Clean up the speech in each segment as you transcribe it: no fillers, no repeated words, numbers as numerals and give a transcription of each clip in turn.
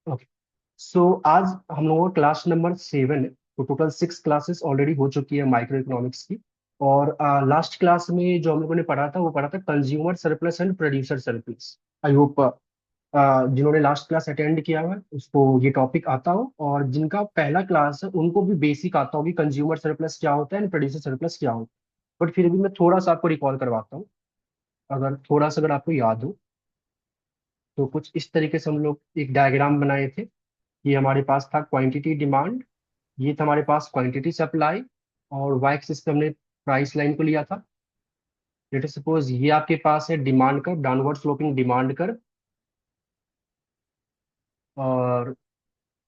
Okay. सो आज हम लोगों का क्लास नंबर 7 है। तो टोटल 6 क्लासेस ऑलरेडी हो चुकी है माइक्रो इकोनॉमिक्स की। और लास्ट क्लास में जो हम लोगों ने पढ़ा था वो पढ़ा था consumer surplus and producer surplus. I hope जिन्होंने लास्ट क्लास अटेंड किया हुआ है उसको ये टॉपिक आता हो, और जिनका पहला क्लास है उनको भी बेसिक आता होगी कंज्यूमर सरप्लस क्या होता है एंड प्रोड्यूसर सरप्लस क्या होता है। बट फिर भी मैं थोड़ा सा आपको रिकॉल करवाता हूँ। अगर आपको याद हो तो कुछ इस तरीके से हम लोग एक डायग्राम बनाए थे। ये हमारे पास था क्वांटिटी डिमांड, ये था हमारे पास क्वांटिटी सप्लाई, और वाई एक्सिस पे हमने प्राइस लाइन को लिया था। लेट अस सपोज ये आपके पास है demand curve, downward sloping demand curve, और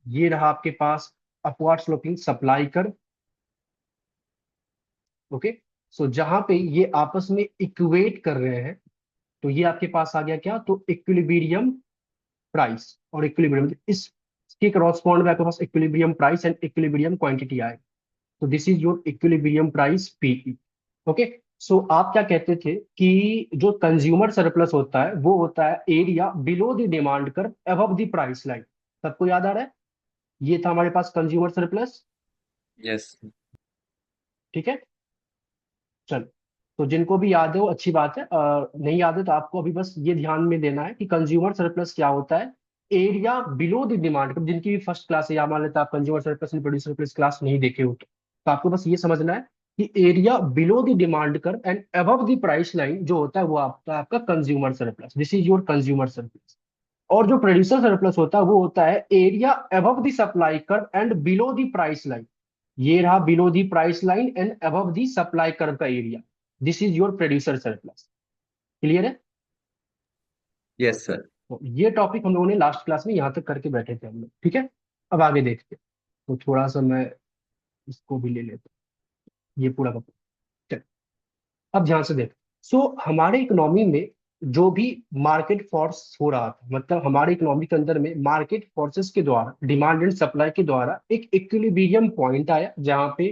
ये रहा आपके पास upward sloping supply curve. Okay. So जहां पे ये आपस में इक्वेट कर रहे हैं तो ये आपके पास आ गया क्या, तो इक्विलिब्रियम प्राइस और इक्विलिब्रियम इसके करॉस्पॉन्ड में आपके पास equilibrium price and equilibrium quantity आए। तो this is your equilibrium price PE. Okay. So आप क्या कहते थे कि जो कंज्यूमर सरप्लस होता है वो होता है area below the demand curve above the price line. सबको याद आ रहा है? ये था हमारे पास कंज्यूमर सरप्लस। यस। ठीक है। चलो, तो जिनको भी याद है वो अच्छी बात है, नहीं याद है तो आपको अभी बस ये ध्यान में देना है कि कंज्यूमर सरप्लस क्या होता है। Area below the demand curve, जिनकी भी फर्स्ट क्लास है या मान लेते हैं आप consumer surplus and producer surplus class नहीं देखे हो तो आपको बस ये समझना है कि area below the demand curve and above the price line जो होता है वो आपका consumer surplus, this is your consumer surplus. और जो प्रोड्यूसर सरप्लस होता है वो होता है area above the supply curve and below the price line. ये रहा below the price line and above the supply curve का area, this is your producer surplus. Clear है? Yes sir. तो ये टॉपिक हम लोगों ने लास्ट क्लास में यहां तक करके बैठे थे हम लोग। ठीक है। अब आगे देखते हैं। तो थोड़ा सा मैं इसको भी ले लेता हूँ, ये पूरा का पूरा। चल, अब ध्यान से देख। सो हमारे इकोनॉमी में जो भी मार्केट फोर्स हो रहा था, मतलब हमारे इकोनॉमी के अंदर में मार्केट फोर्सेस के द्वारा डिमांड एंड सप्लाई के द्वारा एक इक्विलिब्रियम पॉइंट आया जहां पे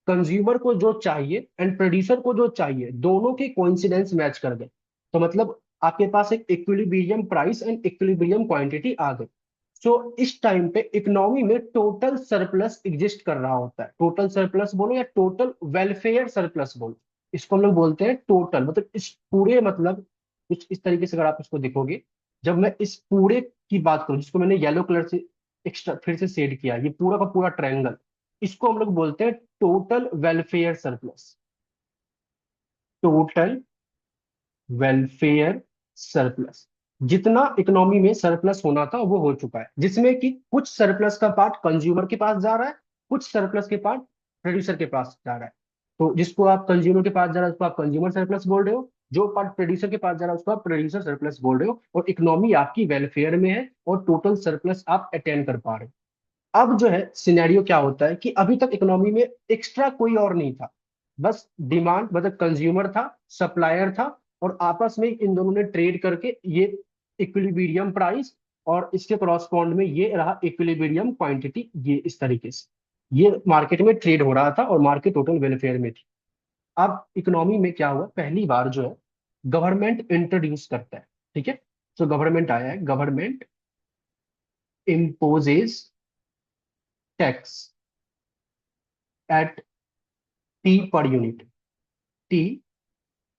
कंज्यूमर को जो चाहिए एंड प्रोड्यूसर को जो चाहिए दोनों के कोइंसिडेंस मैच कर गए। तो मतलब आपके पास एक equilibrium price and equilibrium quantity आ गई। सो इस टाइम पे इकोनॉमी में टोटल सरप्लस एग्जिस्ट कर रहा होता है। टोटल सरप्लस बोलो या टोटल वेलफेयर सरप्लस बोलो, इसको हम लोग बोलते हैं टोटल। मतलब इस पूरे, मतलब कुछ इस तरीके से अगर आप इसको देखोगे, जब मैं इस पूरे की बात करूं जिसको मैंने येलो कलर से एक्स्ट्रा फिर से शेड किया, ये पूरा का पूरा ट्रायंगल, इसको हम लोग बोलते हैं total welfare surplus. Total welfare surplus, जितना इकोनॉमी में सरप्लस होना था वो हो चुका है, जिसमें कि कुछ सरप्लस का पार्ट कंज्यूमर के पास जा रहा है, कुछ सरप्लस के पार्ट प्रोड्यूसर के पास जा रहा है। तो जिसको आप कंज्यूमर के पास जा रहा है उसको आप कंज्यूमर सरप्लस बोल रहे हो, जो पार्ट प्रोड्यूसर के पास जा रहा है उसको आप प्रोड्यूसर सरप्लस बोल रहे हो, और इकोनॉमी आपकी वेलफेयर में है और टोटल सरप्लस आप अटेन कर पा रहे हो। अब जो है सिनेरियो क्या होता है कि अभी तक इकोनॉमी में एक्स्ट्रा कोई और नहीं था, बस डिमांड मतलब कंज्यूमर था, सप्लायर था, और आपस में इन दोनों ने ट्रेड करके ये इक्विलिब्रियम प्राइस, और इसके करॉस्पॉन्ड में ये रहा इक्विलिब्रियम क्वांटिटी, ये इस तरीके से ये मार्केट में ट्रेड हो रहा था और मार्केट टोटल वेलफेयर में थी। अब इकोनॉमी में क्या हुआ, पहली बार जो है गवर्नमेंट इंट्रोड्यूस करता है। ठीक है। तो गवर्नमेंट आया है, government imposes tax at T per unit, T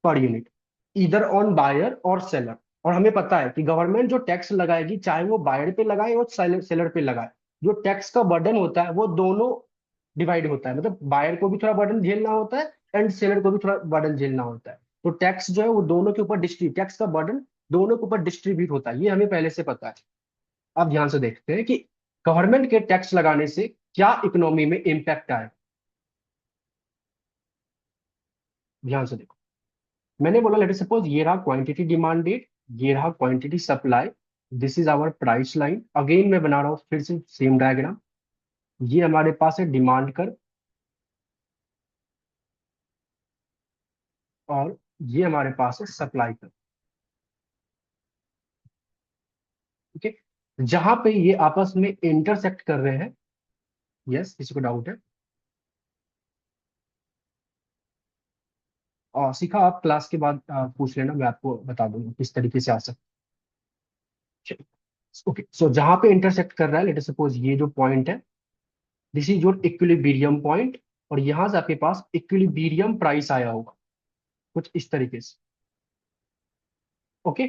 per unit, इधर ऑन बायर और सेलर। और हमें पता है कि गवर्नमेंट जो टैक्स लगाएगी चाहे वो बायर पे लगाए और सेलर पे लगाए, जो टैक्स का बर्डन होता है वो दोनों डिवाइड होता है, मतलब बायर को भी थोड़ा बर्डन झेलना होता है एंड सेलर को भी थोड़ा बर्डन झेलना होता है। तो टैक्स जो है वो दोनों के ऊपर डिस्ट्रीब्यूट, टैक्स का बर्डन दोनों के ऊपर डिस्ट्रीब्यूट होता है, ये हमें पहले से पता है। अब ध्यान से देखते हैं कि गवर्नमेंट के टैक्स लगाने से क्या इकोनॉमी में इम्पैक्ट आए। ध्यान से देखो, मैंने बोला लेट सपोज ये रहा क्वांटिटी डिमांडेड, ये रहा quantity supply, this is our price line. Again मैं बना रहा हूँ फिर से सेम डायग्राम। ये हमारे पास है डिमांड कर, और ये हमारे पास है सप्लाई कर। ठीक है। जहां पे ये आपस में इंटरसेक्ट कर रहे हैं, यस किसी को डाउट है? और सीखा आप क्लास के बाद पूछ लेना, मैं आपको बता दूंगा किस तरीके से आ सकते। ओके, सो जहां पे इंटरसेक्ट कर रहा है, लेट अस सपोज ये जो पॉइंट है, this is your equilibrium point, और यहां से आपके पास इक्विलिब्रियम प्राइस आया होगा कुछ इस तरीके से। ओके,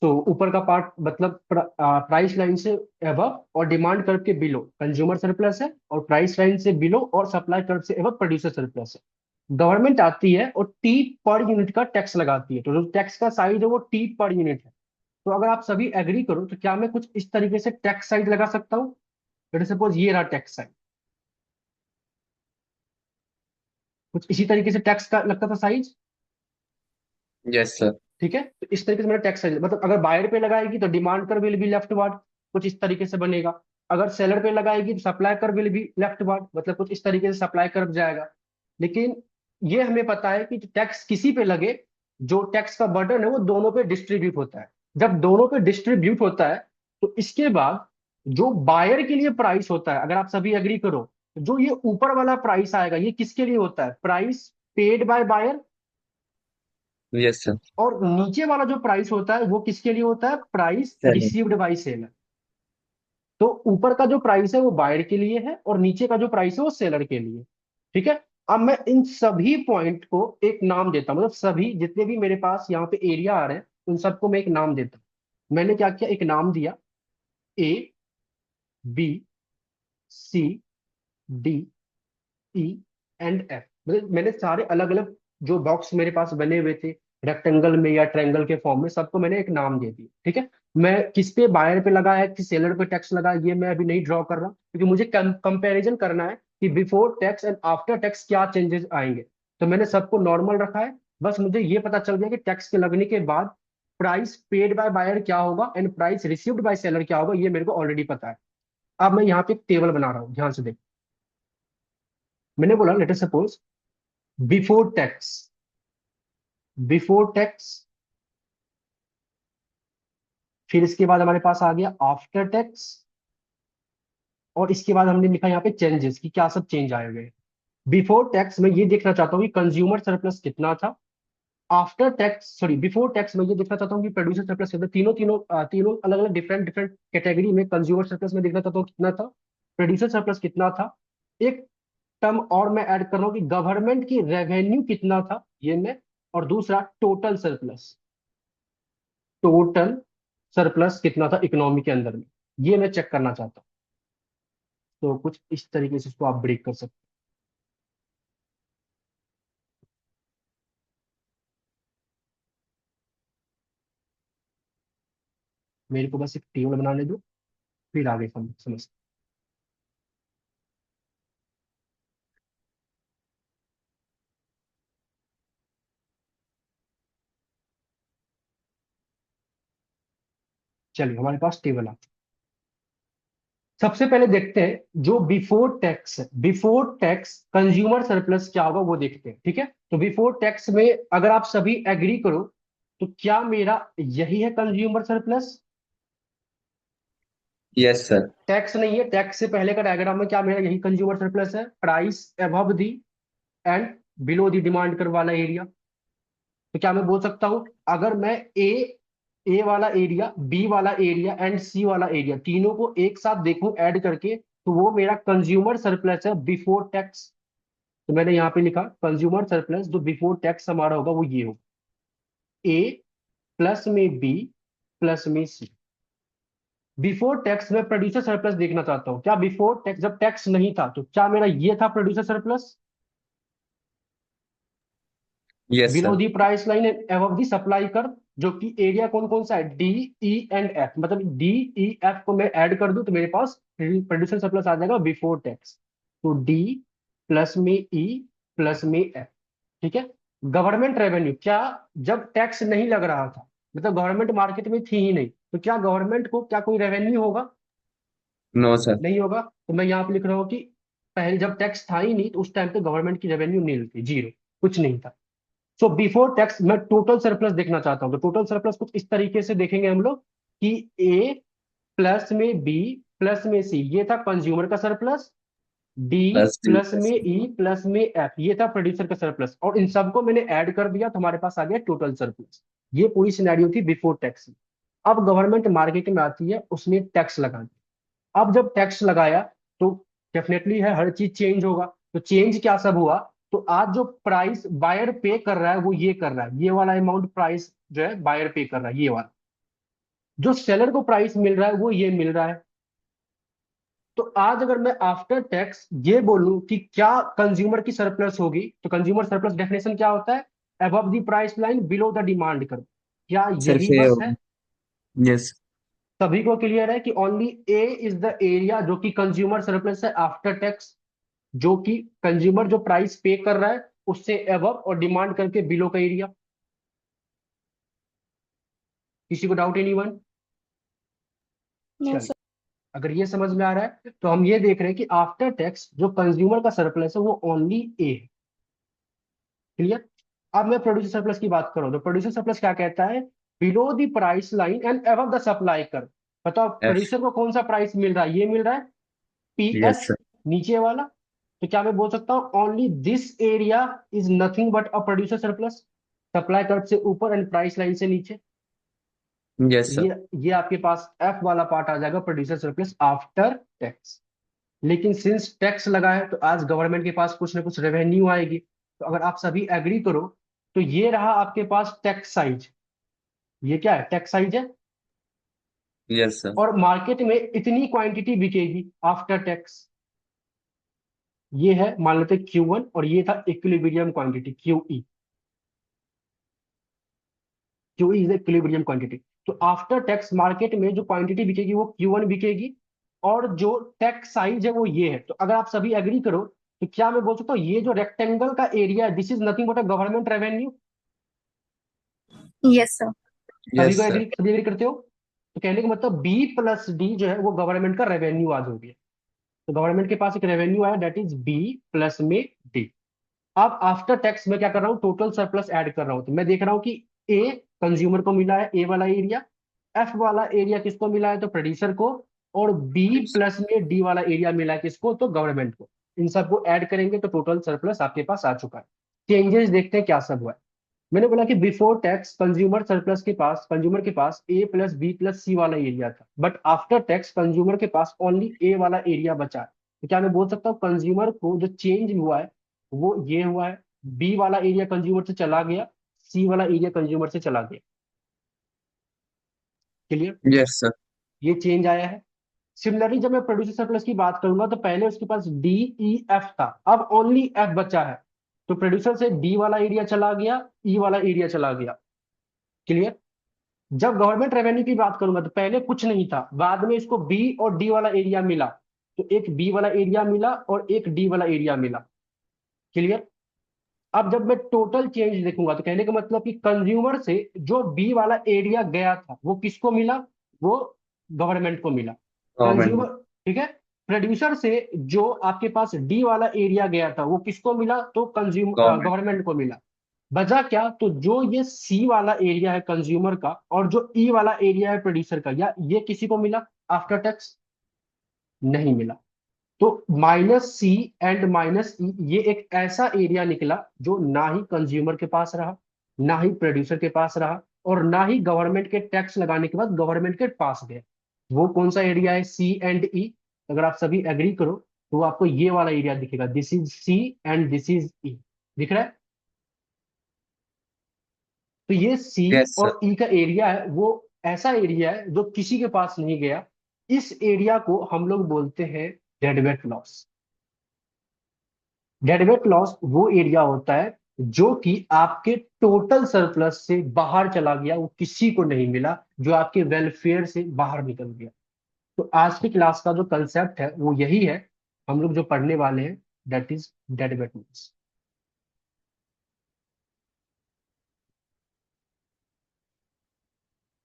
तो ऊपर का पार्ट मतलब प्राइस लाइन से एबव और डिमांड कर्व के बिलो कंज्यूमर सरप्लस है, और प्राइस लाइन से बिलो और सप्लाई कर्व से एबव प्रोड्यूसर सरप्लस है। गवर्नमेंट आती है और टी पर यूनिट का टैक्स लगाती है, तो जो टैक्स का साइज है वो टी पर यूनिट है। तो अगर आप सभी एग्री करो तो क्या मैं कुछ इस तरीके से टैक्स साइज लगा सकता हूँ? लेट सपोज ये रहा टैक्स साइज, कुछ इसी तरीके से टैक्स का लगता था साइज। Yes sir. ठीक है, तो इस तरीके से मैंने टैक्स मतलब अगर बायर पे लगाएगी तो डिमांड कर विल बी लेफ्ट वर्ड, कुछ इस तरीके से बनेगा। अगर सेलर पे लगाएगी तो सप्लाई कर विल बी लेफ्ट वर्ड, मतलब कुछ इस तरीके से सप्लाई कर जाएगा। लेकिन ये हमें पता है कि टैक्स किसी पे लगे, जो टैक्स का बर्डन है वो दोनों पे डिस्ट्रीब्यूट होता है। जब दोनों पे डिस्ट्रीब्यूट होता है तो इसके बाद जो बायर के लिए प्राइस होता है, अगर आप सभी एग्री करो, तो जो ये ऊपर वाला प्राइस आएगा ये किसके लिए होता है? Price paid by buyer. Yes sir. और नीचे वाला जो प्राइस होता है वो किसके लिए होता है? Price selling. Received by seller. तो ऊपर का जो प्राइस है वो बायर के लिए है, और नीचे का जो प्राइस है वो सेलर के लिए। ठीक है, अब मैं इन सभी पॉइंट को एक नाम देता हूं, मतलब सभी जितने भी मेरे पास यहाँ पे एरिया आ रहे हैं उन सबको मैं एक नाम देता हूं। मैंने क्या किया, एक नाम दिया, A, B, C, D, E and F. मतलब मैंने सारे अलग अलग जो बॉक्स मेरे पास बने हुए थे रेक्टेंगल में या ट्रायंगल के फॉर्म में, सबको मैंने एक नाम दे दिया। ठीक है, मैं किस पे बायर पे लगा है कि सेलर पे टैक्स लगा है, ये मैं अभी नहीं ड्रॉ कर रहा, क्योंकि मुझे कंपैरिजन करना है कि before tax and after tax क्या चेंजेस आएंगे। तो मैंने सबको नॉर्मल रखा है। बस मुझे ये पता चल गया कि टैक्स के लगने के बाद प्राइस पेड बाय बायर क्या होगा and price received by seller क्या होगा, ये मेरे को ऑलरेडी पता है। अब मैं यहाँ पे एक टेबल बना रहा हूँ, ध्यान से देख। मैंने बोला late us suppose before tax, before tax, फिर इसके बाद हमारे पास आ गया आफ्टर टैक्स, और इसके बाद हमने लिखा यहाँ पे चेंजेस कि क्या सब चेंज आए हुए। बिफोर टैक्स मैं ये देखना चाहता हूँ कि कंज्यूमर सरप्लस कितना था। After tax, sorry, before tax मैं ये देखना चाहता हूँ कि प्रोड्यूसर सरप्लस कितना। तीनों तीनों तीनों अलग अलग डिफरेंट डिफरेंट कैटेगरी में कंज्यूमर सरप्लस में देखना चाहता हूँ कितना था, प्रोड्यूसर सरप्लस कितना था। एक टर्म और मैं ऐड कर रहा हूँ कि गवर्नमेंट की रेवेन्यू कितना था, ये मैं। और दूसरा टोटल सरप्लस, टोटल सरप्लस कितना था इकोनॉमी के अंदर में, ये मैं चेक करना चाहता हूँ। तो कुछ इस तरीके से इसको आप ब्रेक कर सकते हो। मेरे को बस एक टेबल बनाने दो, फिर आगे समझ। चलिए हमारे पास टेबल आ। सबसे पहले देखते हैं जो बिफोर टैक्स है, बिफोर टैक्स कंज्यूमर सरप्लस क्या होगा वो देखते हैं। ठीक है, तो बिफोर टैक्स में अगर आप सभी एग्री करो तो क्या मेरा यही है consumer surplus? Yes sir. Tax नहीं है, टैक्स से पहले का डायग्राम में क्या मेरा यही कंज्यूमर सरप्लस है? Price above the and below the demand कर वाला एरिया। तो क्या मैं बोल सकता हूं, अगर मैं ए वाला एरिया, बी वाला एरिया एंड सी वाला एरिया तीनों को एक साथ देखूं ऐड करके, तो वो मेरा कंज्यूमर सरप्लस है बिफोर टैक्स। तो मैंने यहाँ पे लिखा कंज्यूमर सरप्लस जो बिफोर टैक्स हमारा होगा वो ये होगा, ए प्लस में बी प्लस में सी। बिफोर टैक्स में प्रोड्यूसर सरप्लस देखना चाहता हूँ, क्या बिफोर टैक्स जब टैक्स नहीं था तो क्या मेरा ये था producer surplus? Yes below sir. The price line and above the supply curve, जो कि एरिया कौन कौन सा है? D, E and F. मतलब डी, ई, एफ को मैं ऐड कर दूं तो मेरे पास प्रोड्यूसर सरप्लस आ जाएगा बिफोर टैक्स। तो डी प्लस में ई प्लस में एफ। ठीक है, गवर्नमेंट रेवेन्यू क्या, जब टैक्स नहीं लग रहा था, मतलब गवर्नमेंट मार्केट में थी ही नहीं, तो क्या गवर्नमेंट को क्या कोई रेवेन्यू होगा? No sir. नहीं होगा। तो मैं यहाँ पे लिख रहा हूँ कि पहले जब टैक्स था ही नहीं तो उस टाइम पे गवर्नमेंट की रेवेन्यू नील थी, जीरो, कुछ नहीं था। सो बिफोर टैक्स मैं टोटल सरप्लस देखना चाहता हूँ, तो टोटल सरप्लस कुछ इस तरीके से देखेंगे हम लोग कि ए प्लस में बी प्लस में सी ये था कंज्यूमर का surplus, D plus D plus plus में सी। ई प्लस में एफ ये था प्रोड्यूसर का सरप्लस, और इन सबको मैंने ऐड कर दिया तो हमारे पास आ गया टोटल सरप्लस। ये पूरी सिनेरियो थी बिफोर टैक्स। अब गवर्नमेंट मार्केट में आती है, उसने टैक्स लगा दिया। अब जब टैक्स लगाया तो डेफिनेटली है हर चीज चेंज होगा। तो चेंज क्या सब हुआ? तो आज जो प्राइस बायर पे कर रहा है वो ये कर रहा है, ये वाला अमाउंट प्राइस जो है बायर पे कर रहा है ये वाला। जो सेलर को प्राइस मिल रहा है वो ये मिल रहा है। तो आज अगर मैं आफ्टर टैक्स ये बोलूं कि क्या कंज्यूमर की सरप्लस होगी, तो कंज्यूमर सरप्लस डेफिनेशन क्या होता है? Above the price line below the demand curve. क्या सिर्फ यही ये बस है? होगा। यस। सभी को क्लियर है कि only A is the area जो कि कंज्यूमर सरप्लस है आफ्टर टैक्स, जो कि कंज्यूमर जो प्राइस पे कर रहा है उससे अबव और डिमांड करके बिलो का एरिया। किसी को डाउट? एनीवन? नो चलिए, सर। अगर ये समझ में आ रहा है तो हम ये देख रहे हैं कि आफ्टर टैक्स जो कंज्यूमर का सरप्लस है वो ओनली ए है। क्लियर? अब मैं प्रोड्यूसर सरप्लस की बात करूं तो प्रोड्यूसर सरप्लस क्या कहता है? Below the price line and above the supply कर। बताओ एफ। प्रोड्यूसर को कौन सा प्राइस मिल रहा है? ये मिल रहा है पी यस एस, सर। नीचे वाला। तो क्या मैं बोल सकता हूं only this area is nothing but a producer surplus? Supply curve से ऊपर एंड प्राइस लाइन से नीचे। Yes sir. ये आपके पास एफ वाला पार्ट आ जाएगा, प्रोड्यूसर सरप्लस आफ्टर टैक्स। लेकिन सिंस टैक्स लगा है तो आज गवर्नमेंट के पास कुछ ना कुछ रेवेन्यू आएगी। तो अगर आप सभी एग्री करो तो ये रहा आपके पास टैक्स साइज। ये क्या है? टैक्स साइज है। Yes sir. और मार्केट में इतनी क्वांटिटी बिकेगी आफ्टर टैक्स। ये है मान लेते Q1 और ये था equilibrium quantity QE। Q is equilibrium quantity. तो आफ्टर टैक्स मार्केट में जो क्वांटिटी बिकेगी वो Q1 बिकेगी। और जो टैक्स साइज है वो ये है। तो अगर आप सभी एग्री करो तो क्या मैं बोल सकता हूँ ये जो रेक्टेंगल का एरिया है this is nothing but a government revenue? Yes sir. सभी यस को सर। एग्री, सभी एग्री करते हो? तो कहने का मतलब B+D जो है वो गवर्नमेंट का रेवेन्यू आज हो गया। तो गवर्नमेंट के पास एक रेवेन्यू आया दैट इज B प्लस में D। अब आफ्टर टैक्स मैं क्या कर रहा हूँ? टोटल सरप्लस ऐड कर रहा हूँ। तो मैं देख रहा हूँ कि ए कंज्यूमर को मिला है ए वाला एरिया, एफ वाला एरिया किसको मिला है? तो प्रोड्यूसर को। और बी प्लस में डी वाला एरिया मिला है किसको? तो गवर्नमेंट को। इन सबको ऐड करेंगे तो टोटल सरप्लस आपके पास आ चुका है। चेंजेस देखते हैं क्या सब हुआ है। मैंने बोला कि बिफोर टैक्स कंज्यूमर सरप्लस के पास, कंज्यूमर के पास ए प्लस बी प्लस सी वाला एरिया था, बट आफ्टर टैक्स कंज्यूमर के पास ओनली ए वाला एरिया बचा है। तो क्या मैं बोल सकता हूँ कंज्यूमर को जो चेंज हुआ है वो ये हुआ है, बी वाला एरिया कंज्यूमर से चला गया, सी वाला एरिया कंज्यूमर से चला गया। क्लियर? Yes sir. ये चेंज आया है। सिमिलरली जब मैं प्रोड्यूसर सरप्लस की बात करूंगा तो पहले उसके पास डी ई एफ था, अब ओनली एफ बचा है। तो प्रोड्यूसर से डी वाला एरिया चला गया, ई वाला एरिया चला गया। क्लियर? जब गवर्नमेंट रेवेन्यू की बात करूंगा तो पहले कुछ नहीं था, बाद में इसको बी और डी वाला एरिया मिला। तो एक बी वाला एरिया मिला और एक डी वाला एरिया मिला। क्लियर? अब जब मैं टोटल चेंज देखूंगा तो कहने का मतलब कि कंज्यूमर से जो बी वाला एरिया गया था वो किसको मिला? वो गवर्नमेंट को मिला। गवर्नमेंट। कंज्यूमर, ठीक है। प्रोड्यूसर से जो आपके पास डी वाला एरिया गया था वो किसको मिला? तो कंज्यूमर गवर्नमेंट। गवर्नमेंट को मिला। बचा क्या? तो जो ये सी वाला एरिया है कंज्यूमर का और जो ई वाला एरिया है प्रोड्यूसर का, या ये किसी को मिला आफ्टर टैक्स? नहीं मिला। तो -C एंड -E ये एक ऐसा एरिया निकला जो ना ही कंज्यूमर के पास रहा, ना ही प्रोड्यूसर के पास रहा, और ना ही गवर्नमेंट के टैक्स लगाने के बाद गवर्नमेंट के पास गया। वो कौन सा एरिया है? C and E। अगर आप सभी एग्री करो तो आपको ये वाला एरिया दिखेगा, this is C and this is E। दिख रहा है? तो ये सी यस सर। और ई का एरिया है वो ऐसा एरिया है जो किसी के पास नहीं गया। इस एरिया को हम लोग बोलते हैं डेडवेट लॉस। डेडवेट लॉस वो एरिया होता है जो कि आपके टोटल सरप्लस से बाहर चला गया, वो किसी को नहीं मिला, जो आपके वेलफेयर से बाहर निकल गया। तो आज की क्लास का जो कंसेप्ट है वो यही है, हम लोग जो पढ़ने वाले हैं दैट इज डेडवेट लॉस।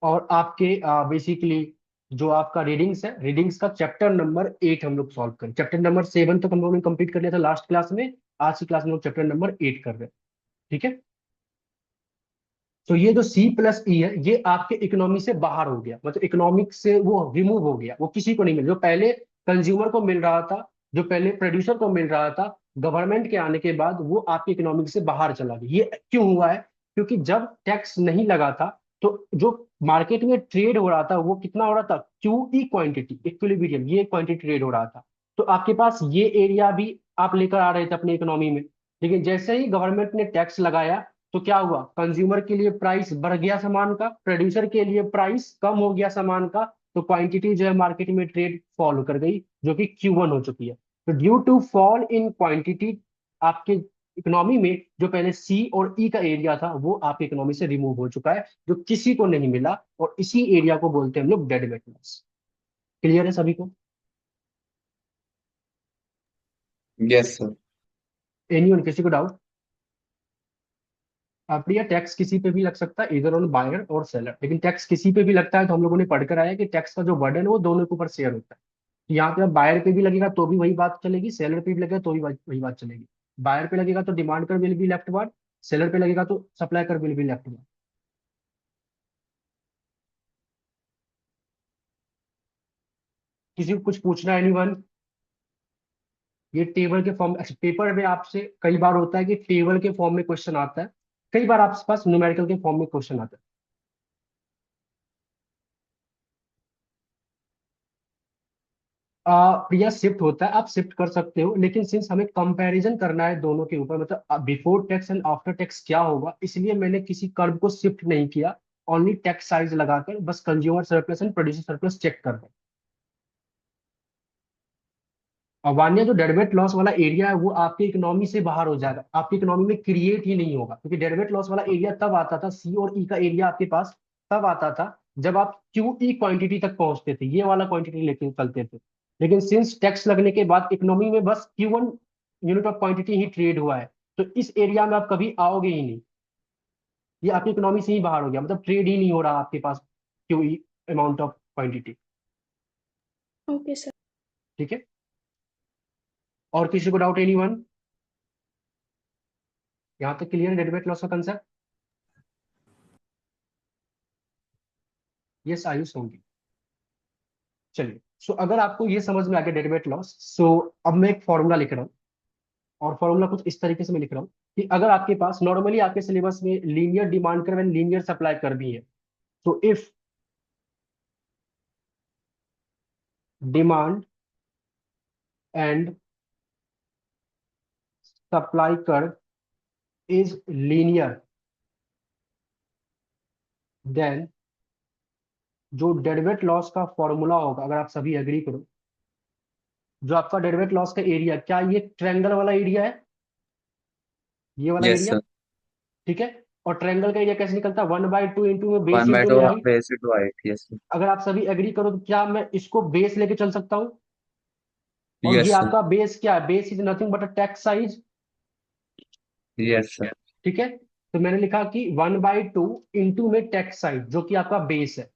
और आपके बेसिकली जो आपका रीडिंग्स है, रीडिंग्स का चैप्टर नंबर 8 हम लोग सॉल्व करें। चैप्टर नंबर 7 तक हम लोगों ने कंप्लीट कर लिया था लास्ट क्लास में। आज की क्लास में लोग चैप्टर नंबर 8 कर रहे हैं। ठीक है? तो ये जो C+E है ये आपके इकोनॉमी से बाहर हो गया, मतलब इकोनॉमिक से वो रिमूव हो गया, वो किसी को नहीं मिल, जो पहले कंज्यूमर को मिल रहा था, जो पहले प्रोड्यूसर को मिल रहा था, गवर्नमेंट के आने के बाद वो आपके इकोनॉमिक से बाहर चला गया। ये क्यों हुआ है? क्योंकि जब टैक्स नहीं लगा था तो जो मार्केट में ट्रेड हो रहा था वो कितना हो रहा था, क्यू ई क्वांटिटी इक्विलिब्रियम, ये क्वांटिटी ट्रेड हो रहा था। तो आपके पास ये एरिया भी आप लेकर आ रहे थे अपनी इकोनॉमी में। लेकिन जैसे ही गवर्नमेंट ने टैक्स लगाया तो क्या हुआ, कंज्यूमर के लिए प्राइस बढ़ गया सामान का, प्रोड्यूसर के लिए प्राइस कम हो गया सामान का। तो क्वांटिटी जो है मार्केट में ट्रेड फॉल कर गई, जो कि Q1 हो चुकी है। तो due to fall in quantity, आपके इकोनॉमी में जो पहले सी और ई का एरिया था वो आपकी इकोनॉमी से रिमूव हो चुका है, जो किसी को नहीं मिला। और इसी एरिया को बोलते हैं हम लोग डेड वेट लॉस। क्लियर है सभी को? Yes sir. एनीवन, किसी को डाउट? आप ये टैक्स किसी पे भी लग सकता है, इधर ऑन बायर और सेलर, लेकिन टैक्स किसी पे भी लगता है तो हम लोगों ने पढ़कर आया कि टैक्स का जो बर्डन है वो दोनों के ऊपर शेयर होता है। तो यहाँ पे बायर पे भी लगेगा तो भी वही बात चलेगी, सेलर पे भी लगेगा तो भी वही बात चलेगी। बायर पे लगेगा तो डिमांड कर will be left word, seller पे लगेगा तो सप्लाई कर विल बी लेफ्ट वर्ड। किसी को कुछ पूछना है? एनीवन? ये टेबल के फॉर्म, अच्छा पेपर में आपसे कई बार होता है कि टेबल के फॉर्म में क्वेश्चन आता है, कई बार आपके पास न्यूमेरिकल के फॉर्म में क्वेश्चन आता है। प्रिया शिफ्ट होता है, आप शिफ्ट कर सकते हो, लेकिन सिंस हमें कंपैरिजन करना है दोनों के ऊपर, मतलब before tax and after tax क्या होगा, इसलिए मैंने किसी कर्व को शिफ्ट नहीं किया। ओनली टैक्स साइज लगाकर बस consumer surplus and producer surplus check कर रहे। अवान्य जो डेडवेट लॉस वाला एरिया है वो आपकी इकोनॉमी से बाहर हो जाएगा, आपकी इकोनॉमी में क्रिएट ही नहीं होगा, क्योंकि डेडवेट लॉस वाला एरिया तब आता था, सी और ई का एरिया आपके पास तब आता था जब आप क्यू ई क्वांटिटी तक पहुंचते थे, ये वाला क्वांटिटी लेके चलते थे। लेकिन सिंस टैक्स लगने के बाद इकोनॉमी में बस Q1 unit of quantity he trade हुआ है, तो इस एरिया में आप कभी आओगे ही नहीं। ये आपकी इकोनॉमी से ही बाहर हो गया, मतलब ट्रेड ही नहीं हो रहा आपके पास Q E amount of quantity. Okay sir. ठीक है? और किसी को डाउट? एनीवन? यहाँ तक क्लियर डेडवेट लॉस का कंसेप्ट? यस आयुष होंगी। चलिए, सो अगर आपको ये समझ में आ गया डेरिवेट लॉस, सो अब मैं एक फॉर्मूला लिख रहा हूँ। और फॉर्मूला कुछ इस तरीके से मैं लिख रहा हूँ कि अगर आपके पास नॉर्मली आपके सिलेबस में linear demand curve and linear supply curve भी है, तो if demand and supply curve is linear, then जो डेरिवेट लॉस का फॉर्मूला होगा, अगर आप सभी एग्री करो, जो आपका डेरिवेट लॉस का एरिया, क्या ये ट्रायंगल वाला एरिया है, ये वाला यस एरिया? सर। ठीक है। और ट्रायंगल का एरिया कैसे निकलता है, 1/2 इंटू में base one by into two में half height. Base to height. Yes sir. अगर आप सभी एग्री करो तो क्या मैं इसको बेस लेके चल सकता हूँ? और ये यस सर। आपका बेस क्या है, base is nothing but a tax size. Yes sir. ठीक है। तो मैंने लिखा कि 1/2 इंटू में टैक्स साइज जो कि आपका बेस है,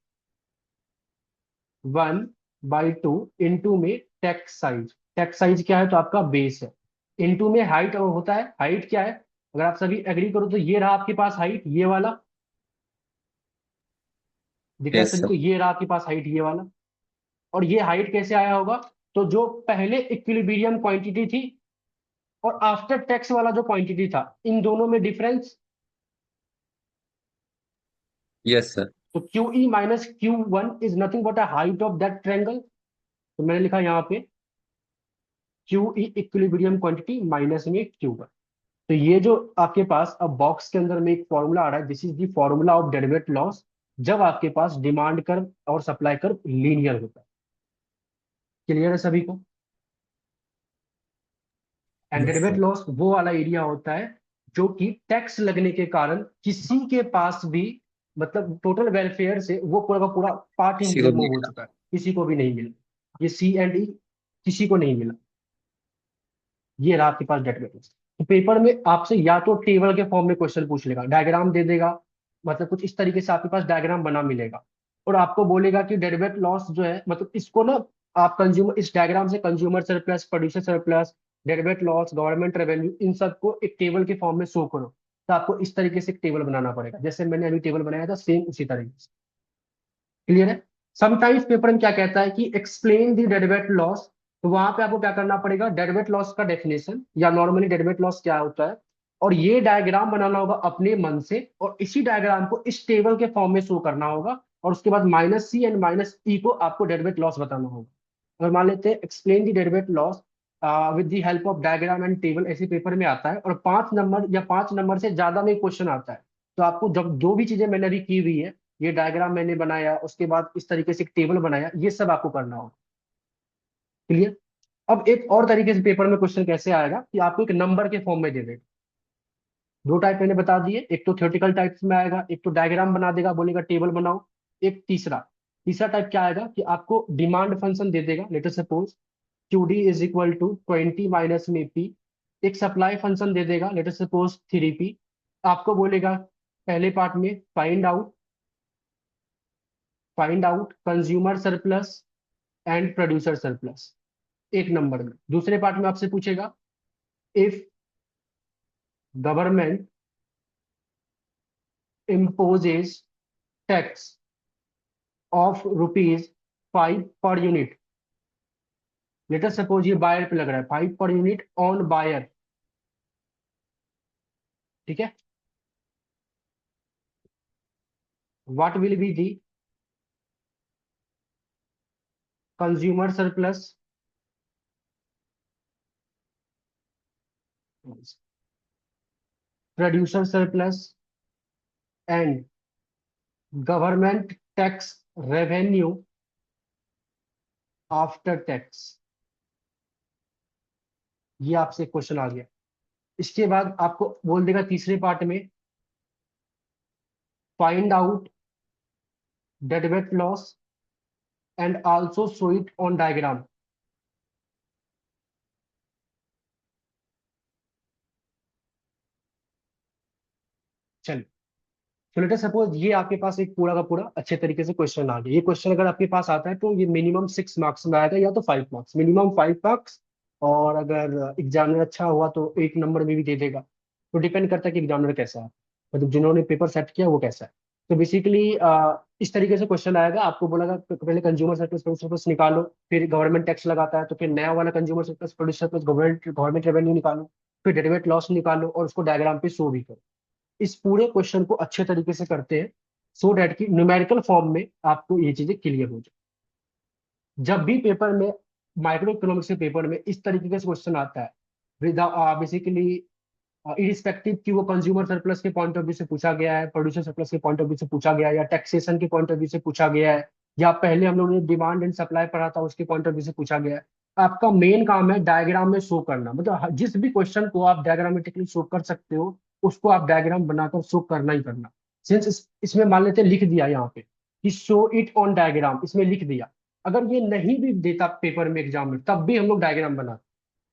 1/2 इंटू में टैक्स साइज, टैक्स साइज क्या है तो आपका बेस है, इंटू में हाइट होता है। हाइट क्या है, अगर आप सभी एग्री करो तो ये रहा आपके पास हाइट, ये वाला दिख रहा है यस सभी सर। को, ये रहा आपके पास हाइट, ये वाला। और ये हाइट कैसे आया होगा, तो जो पहले इक्विलिब्रियम क्वांटिटी थी और आफ्टर टैक्स वाला जो क्वांटिटी था, इन दोनों में डिफरेंस। Yes sir. तो Q E minus Q1 is nothing but a height of that triangle. तो मैंने लिखा यहाँ पे Q E equilibrium quantity minus में Q1। तो ये जो आपके पास अब बॉक्स के अंदर में एक फॉर्मूला आ रहा है, this is the formula of डेरिवेट लॉस, जब आपके पास डिमांड कर्व और सप्लाई कर्व लीनियर होता है। क्लियर है सभी को? And yes derivative sir. Loss वो वाला एरिया होता है जो कि टैक्स लगने के कारण किसी के पास भी, मतलब टोटल वेलफेयर से वो पूरा का पूरा पार्ट ही किसी को नहीं रिमूव हो मिला। चुका है, किसी को भी नहीं मिला। ये सी एंड ई किसी को नहीं मिला। ये रहा आपके पास डेटाबेस। तो पेपर में आपसे या तो टेबल के फॉर्म में क्वेश्चन पूछ लेगा, डायग्राम दे देगा, मतलब कुछ इस तरीके से आपके पास डायग्राम बना मिलेगा, और आपको बोलेगा कि डेरिवेट लॉस जो है, मतलब इसको ना आप कंज्यूमर, इस डायग्राम से कंज्यूमर सरप्लस, प्रोड्यूसर सरप्लस, डेरिवेट लॉस, गवर्नमेंट रेवेन्यू, इन सबको एक टेबल के फॉर्म में शो करो। तो आपको इस तरीके से एक टेबल बनाना पड़ेगा, जैसे मैंने अभी टेबल बनाया था सेम उसी तरीके से। क्लियर है? समटाइम्स पेपर में क्या कहता है कि एक्सप्लेन द डेरिवेट लॉस, तो वहां पे आपको क्या करना पड़ेगा, डेरिवेट लॉस का डेफिनेशन या नॉर्मली डेरिवेट लॉस क्या होता है, और ये डायग्राम बनाना होगा अपने मन से, और इसी डायग्राम को इस टेबल के फॉर्म में शो करना होगा। और उसके बाद माइनस सी एंड माइनस ई को आपको डेरिवेट लॉस बताना होगा। अगर मान लेते हैं explain the derivative loss with the help of diagram and table, ऐसे पेपर में आता है और 5 नंबर या 5 नंबर से ज्यादा में क्वेश्चन आता है, तो आपको जब जो भी चीजें मैंने अभी की हुई है, ये डायग्राम मैंने बनाया, उसके बाद इस तरीके से एक टेबल बनाया, ये सब आपको करना होगा। क्लियर? अब एक और तरीके से पेपर में क्वेश्चन कैसे आएगा कि आपको एक नंबर के फॉर्म में दे देगा। दो टाइप मैंने बता दिए, एक तो थ्योरेटिकल टाइप्स में आएगा, एक तो डायग्राम बना देगा, बोलेगा टेबल बनाओ। एक तीसरा तीसरा टाइप क्या आएगा कि आपको डिमांड फंक्शन दे देगा, let us suppose QD is equal to 20 minus में P। एक सप्लाई फंक्शन दे देगा, लेट अस सपोज 3P। आपको बोलेगा पहले पार्ट में find out consumer surplus and producer surplus, एक नंबर में। दूसरे पार्ट में आपसे पूछेगा if government imposes tax of ₹5 per unit, late us suppose ये बायर पे लग रहा है, 5 पर यूनिट ऑन बायर। ठीक है, what will be the consumer surplus producer surplus and government tax revenue after tax. ये आपसे क्वेश्चन आ गया। इसके बाद आपको बोल देगा तीसरे पार्ट में find out derivative loss and also show it on diagram. चलिए, तो लेट सपोज ये आपके पास एक पूरा का पूरा अच्छे तरीके से क्वेश्चन आ गया। ये क्वेश्चन अगर आपके पास आता है तो ये मिनिमम 6 मार्क्स में आएगा, या तो 5 मार्क्स, मिनिमम 5 मार्क्स। और अगर एग्जामिनर अच्छा हुआ तो 1 नंबर में भी दे देगा। तो डिपेंड करता है कि एग्जामिनर कैसा है, मतलब जिन्होंने पेपर सेट किया वो कैसा है। तो बेसिकली इस तरीके से क्वेश्चन आएगा, आपको बोला पहले कंज्यूमर सरप्लस प्रोड्यूसर सरप्लस निकालो, फिर गवर्नमेंट टैक्स लगाता है तो फिर नया वाला consumer surplus producer surplus government revenue निकालो, फिर डेरिवेट लॉस निकालो और उसको डायग्राम पे शो भी करो। इस पूरे क्वेश्चन को अच्छे तरीके से करते हैं सो डैट कि न्यूमेरिकल फॉर्म में आपको ये चीजें क्लियर हो जाए। जब भी पेपर में, माइक्रो इकोनॉमिक्स के पेपर में इस तरीके का क्वेश्चन आता है, बेसिकली इरिस्पेक्टिव कि वो कंज्यूमर सरप्लस के पॉइंट ऑफ व्यू से पूछा गया है, प्रोड्यूसर सरप्लस के पॉइंट ऑफ व्यू से पूछा गया है, या टैक्सेशन के पॉइंट ऑफ व्यू से पूछा गया है, या पहले हम लोगों ने डिमांड एंड सप्लाई पढ़ा था उसके पॉइंट ऑफ व्यू से पूछा गया है, आपका मेन काम है डायग्राम में शो करना। मतलब जिस भी क्वेश्चन को आप डायग्रामेटिकली शो कर सकते हो, उसको आप डायग्राम बनाकर शो करना ही करना। सिंस इसमें मान लेते लिख दिया यहाँ पे कि शो इट ऑन डायग्राम, इसमें लिख दिया, अगर ये नहीं भी देता पेपर में एग्जाम में तब भी हम लोग डायग्राम बनाते,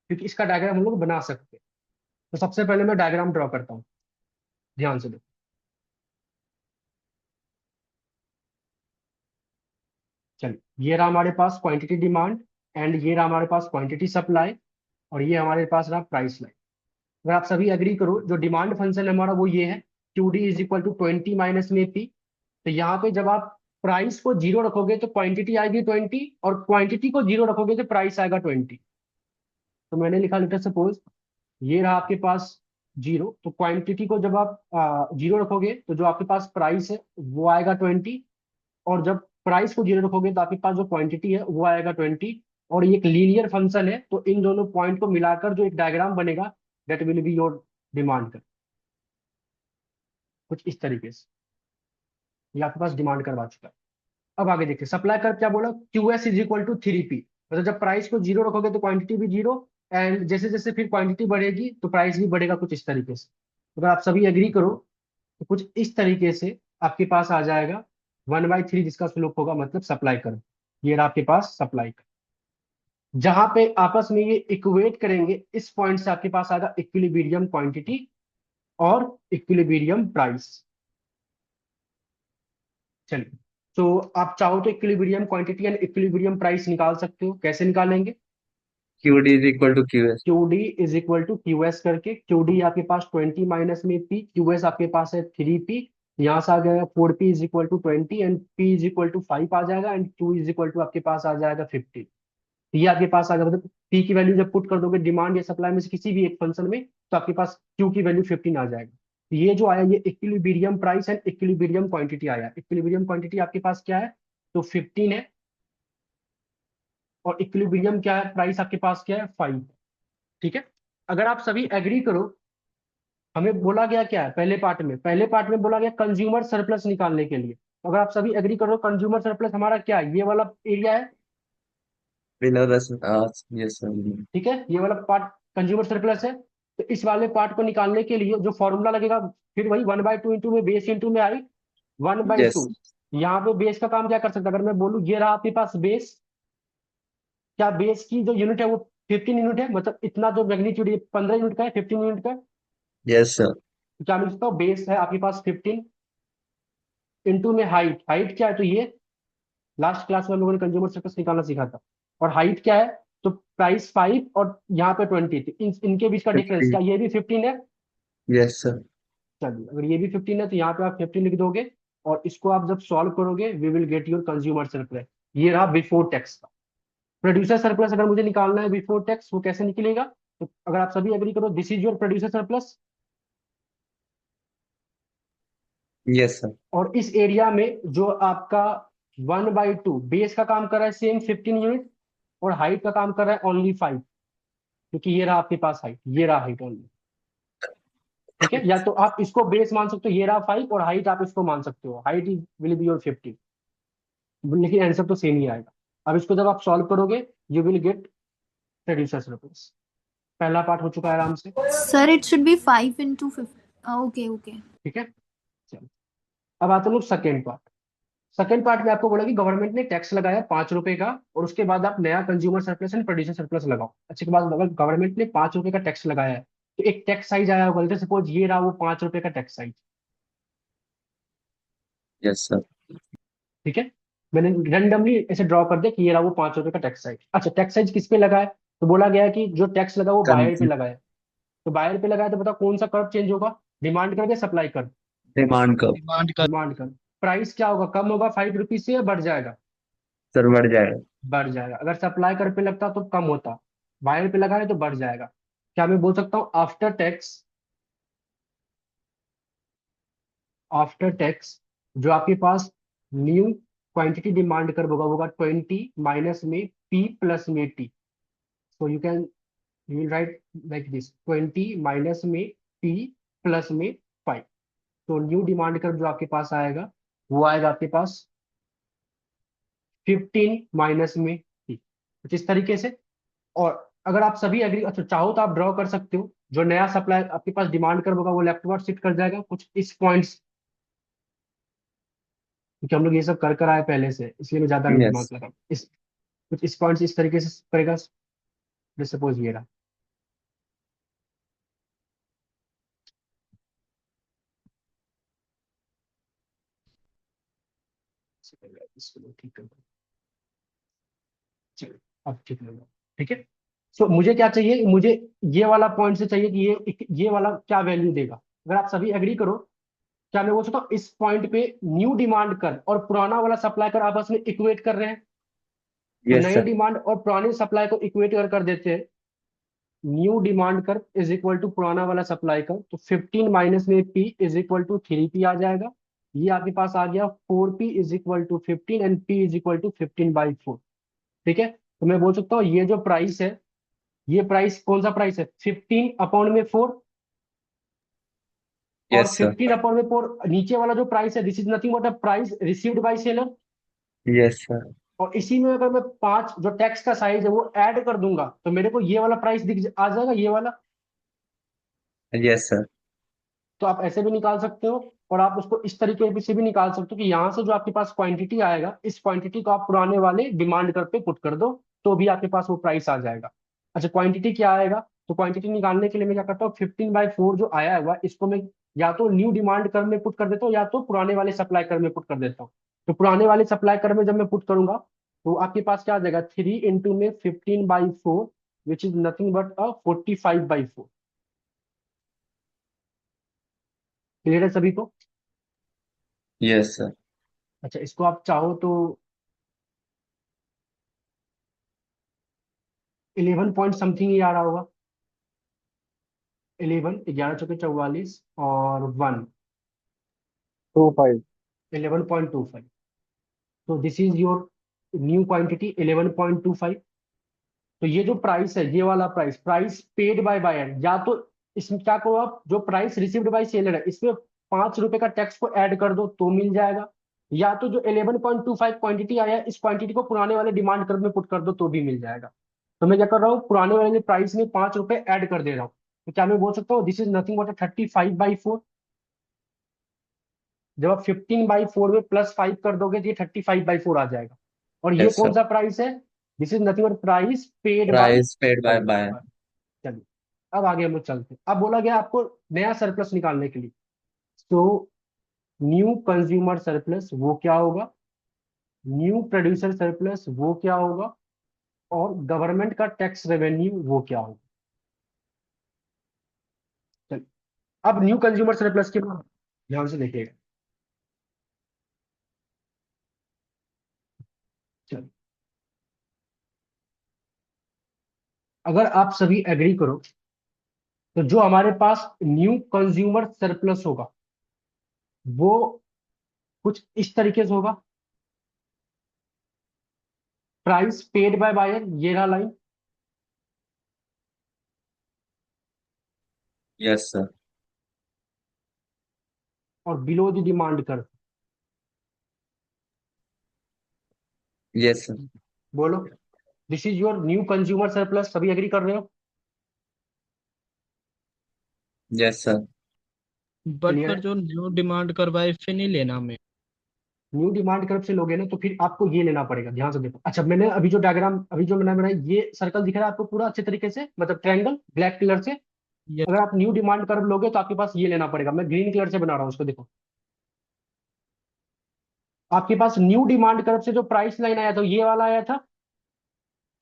क्योंकि इसका डायग्राम हम लोग बना सकते हैं। तो सबसे पहले मैं डायग्राम ड्रॉ करता हूँ, ध्यान से देखो। चलिए, ये रहा हमारे पास क्वांटिटी डिमांड, एंड ये रहा हमारे पास क्वांटिटी सप्लाई, और ये हमारे पास रहा प्राइस लाइन। अगर आप सभी एग्री करो, जो डिमांड फंक्शन है हमारा वो ये है, QD is equal to 20 minus में P। तो यहाँ पे जब आप प्राइस को 0 रखोगे तो क्वांटिटी आएगी 20, और क्वांटिटी को 0 रखोगे तो प्राइस आएगा 20। तो मैंने लिखा लेटर सपोज ये रहा आपके पास 0, तो क्वांटिटी को जब आप 0 रखोगे तो जो आपके पास प्राइस है वो आएगा 20, और जब प्राइस को 0 रखोगे तो आपके पास जो क्वांटिटी है वो आएगा 20। और ये एक लीनियर फंक्शन है, तो इन दोनों पॉइंट को मिलाकर जो एक डायग्राम बनेगा, that will be your demand कर, कुछ इस तरीके से। ये आपके पास डिमांड करवा चुका है। अब आगे देखते हैं सप्लाई कर क्या बोला, QS is equal to 3P। मतलब जब प्राइस को 0 रखोगे तो क्वांटिटी भी 0, एंड जैसे जैसे फिर क्वांटिटी बढ़ेगी तो प्राइस भी बढ़ेगा, कुछ इस तरीके से। अगर आप सभी एग्री करो तो कुछ इस तरीके से आपके पास आ जाएगा 1/3 जिसका स्लोप होगा, मतलब सप्लाई कर। ये रहा आपके पास सप्लाई कर, जहां पे आपस में ये इक्वेट करेंगे, इस पॉइंट से आपके पास आएगा इक्विलिब्रियम क्वांटिटी और इक्विलिब्रियम प्राइस। चलिए, तो आप चाहो तो equilibrium quantity and equilibrium price निकाल सकते हो। कैसे निकालेंगे? QD is equal to QS। QD is equal to QS करके, QD आपके पास 20 माइनस में P, QS आपके पास है 3P। यहाँ से आ जाएगा 4P is equal to 20 and P is equal to 5 आ जाएगा, and Q is equal to आपके पास आ जाएगा 50। ये आपके पास आ गया, मतलब P की वैल्यू जब पुट कर दोगे डिमांड या सप्लाई में से किसी भी एक फंक्शन में, तो आपके पास Q की वैल्यू 15 आ जाएगा। ये जो आया ये equilibrium price and equilibrium quantity आया। इक्विलिब्रियम क्वांटिटी आपके पास क्या है, तो 15 है, और इक्विलिब्रियम क्या है, प्राइस आपके पास क्या है, 5। ठीक है, अगर आप सभी एग्री करो, हमें बोला गया क्या है पहले पार्ट में बोला गया कंज्यूमर सरप्लस निकालने के लिए। तो अगर आप सभी एग्री करो, कंज्यूमर सरप्लस हमारा क्या है, ये वाला एरिया है। बिलो दस, यस सर। ठीक है, ये वाला पार्ट कंज्यूमर सरप्लस है। तो इस वाले पार्ट को निकालने के लिए जो फॉर्मूला लगेगा, फिर वही 1/2 इंटू में बेस इंटू में आई 1/2। यस। यहाँ पे बेस का काम क्या कर सकता है, अगर मैं बोलूँ ये रहा आपके पास बेस, क्या बेस की जो यूनिट है वो 15 यूनिट है, मतलब इतना जो मैग्नीट्यूड 15 यूनिट का है, 15 यूनिट का है। Yes sir. तो क्या मिल सकता है, बेस है आपके पास 15 इंटू में हाइट। हाइट क्या है, तो ये लास्ट क्लास में हम लोगों ने कंज्यूमर सर्कस निकालना सीखा था। और हाइट क्या है, तो प्राइस 5 और यहाँ पे 20, तो इनके बीच का डिफरेंस 50। क्या ये भी 15 है। Yes sir. चलिए, अगर ये भी 15 है तो यहाँ पे आप 15 लिख दोगे, और इसको आप जब सॉल्व करोगे we will get your consumer surplus. ये रहा बिफोर टैक्स का। प्रोड्यूसर सरप्लस अगर मुझे निकालना है बिफोर टैक्स, वो कैसे निकलेगा, तो अगर आप सभी एग्री करो, this is your producer surplus. Yes sir. और इस एरिया में जो आपका 1/2 बेस का काम कर रहा है सेम 15 यूनिट, और हाइट का काम कर रहा है ओनली 5, क्योंकि ये रहा आपके पास हाइट, ये रहा हाइट ओनली। ठीक है, या तो आप इसको बेस मान सकते हो, ये रहा 5, और हाइट आप इसको मान सकते हो, हाइट विल बी योर 15, लेकिन आंसर तो सेम ही आएगा। अब इसको जब आप सॉल्व करोगे you will gate producers rupees. पहला पार्ट हो चुका है आराम से। Sir, it should be 5 into 50. Okay, okay. ठीक है, चलो अब आते हैं लोग सेकेंड पार्ट। सेकेंड पार्ट में आपको बोला कि गवर्नमेंट ने टैक्स लगाया 5 रुपए का, और उसके बाद आप नया consumer surplus and producer surplus लगाओ। अच्छे के बाद अगर गवर्नमेंट ने 5 रुपए का टैक्स लगाया है, तो एक टैक्स साइज आया होगा, सपोज ये रहा वो 5 रुपए का टैक्स साइज। Yes sir. ठीक है, मैंने रैंडमली ऐसे ड्रॉ कर दिया कि ये रहा वो 5 रुपए का टैक्स साइज। अच्छा, टैक्स साइज किस पे लगा है, तो बोला गया है कि जो टैक्स लगा वो बायर पे लगा है। तो बायर पे लगा है, तो बताओ कौन सा कर्व चेंज होगा, डिमांड कर्व या सप्लाई कर्व। डिमांड कब? डिमांड का। Demand curve. प्राइस क्या होगा, कम होगा 5 रुपीज से या बढ़ जाएगा। सर बढ़ जाएगा। बढ़ जाएगा। अगर सप्लाई कर्व पे लगता तो कम होता, बायर पे लगा है तो बढ़ जाएगा। क्या मैं बोल सकता हूँ, आफ्टर टैक्स जो आपके पास न्यू क्वांटिटी डिमांड कर्व होगा 20 माइनस में पी प्लस में T. So you will write like this, 20 minus में पी प्लस में 5। तो न्यू डिमांड कर्व जो आपके पास आएगा वो आएगा आपके पास 15 माइनस में पी, कुछ इस तरीके से। और अगर आप सभी एग्री, अच्छा चाहो तो आप ड्रॉ कर सकते हो, जो नया सप्लाई आपके पास डिमांड कर्व होगा वो लेफ्टवर्ड शिफ्ट कर जाएगा कुछ इस पॉइंट्स, क्योंकि हम लोग ये सब कर कर आए पहले से, इसलिए मैं ज्यादा नहीं दिमाग यस। लगा। इस कुछ इस पॉइंट्स इस तरीके से करेगा। सपोज ये रहा, इसको ठीक कर दो। चलो, अब ठीक लग रहा है। ठीक है, सो मुझे क्या चाहिए, मुझे ये वाला पॉइंट से चाहिए कि ये वाला क्या वैल्यू देगा। अगर आप सभी एग्री करो, क्या मैं बोल सकता हूँ इस पॉइंट पे न्यू डिमांड कर और पुराना वाला सप्लाई कर आपस में इक्वेट कर रहे हैं। तो यस नई सर। डिमांड और पुराने सप्लाई को इक्वेट कर देते हैं। New demand curve is equal to पुराना वाला सप्लाई कर, तो 15 माइनस में P is equal to 3 P आ जाएगा। ये आपके पास आ गया 4 P is equal to 15 and P is equal to 15/4। ठीक है, तो मैं बोल सकता हूँ ये जो प्राइस है, ये प्राइस कौन सा प्राइस है, 15/4। और यस सर। 15/4 नीचे वाला जो प्राइस है, this is nothing but a price received by seller. Yes sir. और इसी में अगर मैं 5 जो टैक्स का साइज है वो ऐड कर दूंगा, तो मेरे को ये वाला प्राइस दिख आ जाएगा, ये वाला। Yes sir. तो आप ऐसे भी निकाल सकते हो, और आप उसको इस तरीके से भी निकाल सकते हो कि यहाँ से जो आपके पास क्वांटिटी आएगा, इस क्वांटिटी को आप पुराने वाले डिमांड कर पे पुट कर दो, तो भी आपके पास वो प्राइस आ जाएगा। अच्छा, क्वांटिटी क्या आएगा, तो क्वांटिटी निकालने के लिए मैं क्या करता हूँ, 15/4 जो आया हुआ इसको मैं या तो न्यू डिमांड कर में पुट कर देता हूँ, या तो पुराने वाले सप्लाई कर में पुट कर देता हूँ। तो पुराने वाले सप्लाई कर में जब मैं पुट करूंगा, तो आपके पास क्या आ जाएगा, 3 इंटू में 15/4 which is nothing but 45/4। Clear है सभी को। Yes sir. अच्छा, इसको आप चाहो तो 11 पॉइंट समथिंग ही आ रहा होगा। 11, 11 चौके 44 और 1, 25। 11.25। तो this is your new quantity 11.25। तो ये जो प्राइस है, ये वाला price, price paid by buyer, या तो इसमें क्या करो आप, जो प्राइस रिसीव्ड बाय सेलर है इसमें 5 रुपए का टैक्स को ऐड कर दो तो मिल जाएगा, या तो जो 11.25 क्वांटिटी आया है इस क्वांटिटी को पुराने वाले डिमांड कर्व में पुट कर दो तो भी मिल जाएगा। तो मैं क्या कर रहा हूँ, पुराने वाले प्राइस में 5 रुपए ऐड कर दे रहा हूँ। तो क्या मैं बोल सकता हूँ, दिस इज नथिंग बट 35/4। जब आप 15/4 में +5 कर दोगे तो ये 35/4 आ जाएगा। और ये यस कौन सर। सा प्राइस है, this is nothing but price paid by price paid by seller. By. चलिए, अब आगे हम लोग चलते हैं। अब बोला गया आपको नया सरप्लस निकालने के लिए, तो न्यू कंज्यूमर सरप्लस वो क्या होगा, न्यू प्रोड्यूसर सरप्लस वो क्या होगा, और गवर्नमेंट का टैक्स रेवेन्यू वो क्या होगा। चलिए, अब न्यू कंज्यूमर सरप्लस के बाद ध्यान से देखिएगा। चलिए, अगर आप सभी एग्री करो तो जो हमारे पास न्यू कंज्यूमर सरप्लस होगा वो कुछ इस तरीके से होगा, प्राइस पेड बाय बायर, ये रहा लाइन, यस सर। और below the demand curve. Yes sir. बोलो, this is your new consumer surplus, सभी एग्री कर रहे हो, yes sir. But clear sir है। जो न्यू डिमांड करवाए फिर नहीं लेना हमें। न्यू डिमांड कर्व से लोगे ना तो फिर आपको ये लेना पड़ेगा, ध्यान से देखो। अच्छा, मैंने अभी जो डायग्राम अभी जो मैंने बनाया, ये सर्कल दिख रहा है आपको पूरा अच्छे तरीके से, मतलब ट्रायंगल ब्लैक कलर से। अगर यस। आप न्यू डिमांड कर्व लोगे तो आपके पास ये लेना पड़ेगा, मैं ग्रीन कलर से बना रहा हूँ उसको, देखो। आपके पास न्यू डिमांड कर्व से जो प्राइस लाइन आया था ये वाला आया था,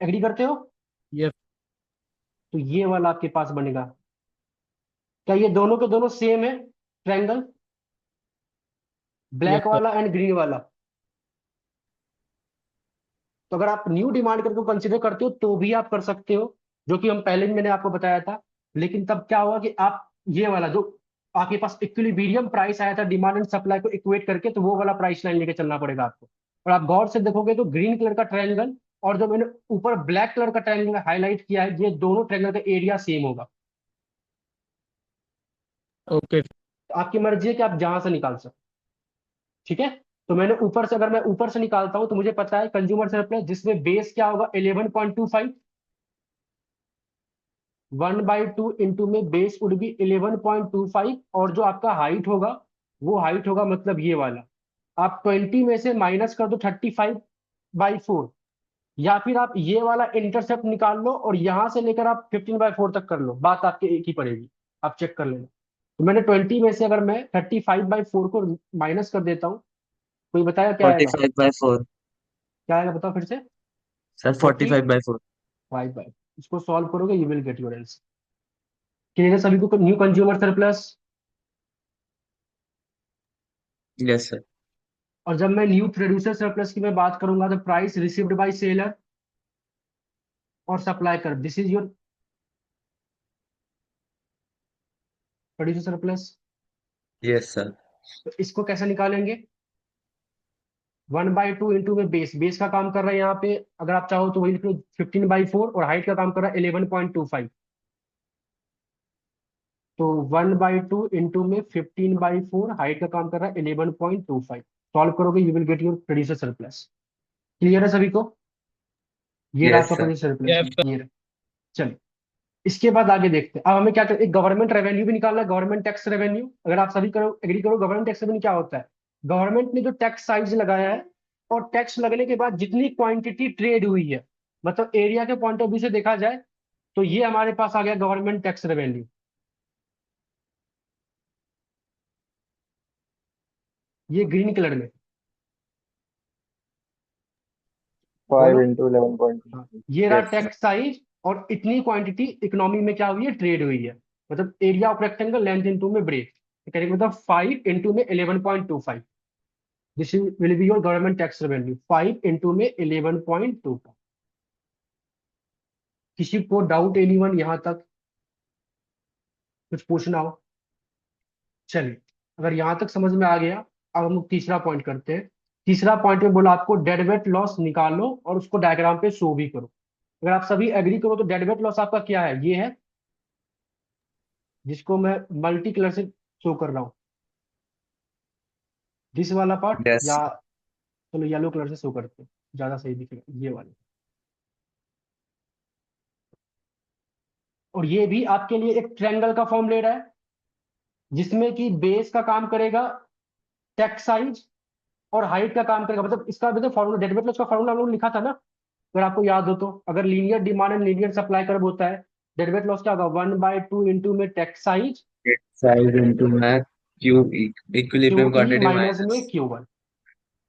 एग्री करते हो, यस। तो ये वाला आपके पास बनेगा। क्या ये दोनों के दोनों सेम है, ट्रायंगल, यस ब्लैक सर। वाला एंड ग्रीन वाला। तो अगर आप न्यू डिमांड करके कंसिडर करते हो तो भी आप कर सकते हो, जो कि हम पहले भी मैंने आपको बताया था। लेकिन तब क्या होगा कि आप ये वाला जो आपके पास इक्विलिब्रियम प्राइस आया था डिमांड एंड सप्लाई को इक्वेट करके, तो वो वाला प्राइस लाइन लेके चलना पड़ेगा आपको। और आप गौर से देखोगे तो ग्रीन कलर का ट्रायंगल और जो मैंने ऊपर ब्लैक कलर का ट्रायंगल हाईलाइट किया है, ये दोनों ट्रायंगल का एरिया सेम होगा। ओके। तो आपकी मर्जी है कि आप जहां से निकाल सकते, ठीक है। तो मैंने ऊपर से, अगर मैं ऊपर से निकालता हूं तो मुझे पता है कंज्यूमर सरप्लस जिसमें बेस क्या होगा 11.25, 1/2 इंटू में बेस वुड बी 11.25, और जो आपका हाइट होगा वो हाइट होगा मतलब ये वाला। आप 20 में से माइनस कर दो 35/4, या फिर आप ये वाला इंटरसेप्ट निकाल लो और यहां से लेकर आप 15/4 तक कर लो, बात आपके एक ही पड़ेगी, आप चेक कर लेना। तो मैंने 20 में से अगर मैं 35/4 को माइनस कर देता हूँ, कोई बताया क्या फोर्टी आएगा, फाइव बाय फोर क्या आएगा बताओ फिर से। Sir. Forty forty five by four. Five by इसको सॉल्व करोगे you will get your answer. Clear है सभी को, new consumer surplus. Yes sir. और जब मैं न्यू प्रोड्यूसर सरप्लस की मैं बात करूंगा तो प्राइस रिसीव्ड बाय सेलर और सप्लाई कर, this is your producer surplus. Yes sir. तो इसको कैसे निकालेंगे, 1/2 इंटू में बेस, बेस का काम कर रहा है यहाँ पे, अगर आप चाहो तो वही लिख लो 15/4, और हाइट का काम कर रहा है 11.25। तो 1/2 इंटू में 15/4, हाइट का काम कर रहा है 11.25। सॉल्व करोगे you will get your producer surplus. Clear है सभी को, ये रहा यस आपका sir. Producer surplus, yes sir. ये रहा। चलिए, इसके बाद आगे देखते हैं। अब हमें क्या एक गवर्नमेंट रेवेन्यू भी निकालना है, गवर्नमेंट टैक्स रेवेन्यू। अगर आप सभी करो एग्री करो, गवर्नमेंट टैक्स रेवेन्यू क्या होता है, गवर्नमेंट ने जो टैक्स साइज लगाया है और टैक्स लगने के बाद जितनी क्वांटिटी ट्रेड हुई है, मतलब एरिया के पॉइंट ऑफ व्यू से देखा जाए, तो ये हमारे पास आ गया गवर्नमेंट टैक्स रेवेन्यू, ये ग्रीन कलर में। 5 बोलो, इंटू 11 पॉइंट। हाँ, ये रहा यस सर। टैक्स साइज, और इतनी क्वांटिटी इकोनॉमी में क्या हुई है, ट्रेड हुई है, मतलब area of rectangle length into में ब्रेथ, करेंगे मतलब 5 इंटू में 11.25। This will be your government tax revenue, 5 into में 11.25। किसी को डाउट एनीवन यहाँ तक, कुछ पूछना हो? चलिए, अगर यहां तक समझ में आ गया, अब हम लोग तीसरा पॉइंट करते हैं। तीसरा पॉइंट में बोला आपको डेड वेट लॉस निकालो और उसको डायग्राम पे शो भी करो। अगर आप सभी एग्री करो तो डेड वेट लॉस आपका क्या है? ये है, जिसको मैं मल्टी कलर से शो कर रहा हूँ, दिस वाला पार्ट, यस। या चलो येलो कलर से शो करते हैं, ज्यादा सही दिखेगा, ये वाला। और ये भी आपके लिए एक ट्रायंगल का फॉर्म ले रहा है, जिसमें कि बेस का काम करेगा टेक्स्ट साइज, और हाइट का काम करेगा, मतलब इसका मतलब फॉर्मूला, डेड वेट लॉस का फॉर्मूला हम लोगों ने लिखा था ना, अगर आपको याद हो तो। अगर linear demand and linear supply curve होता है, डेड वेट लॉस क्या होगा? 1/2 इंटू में text size, size into math, Q Q equilibrium E quantity minus में माइनस Q1।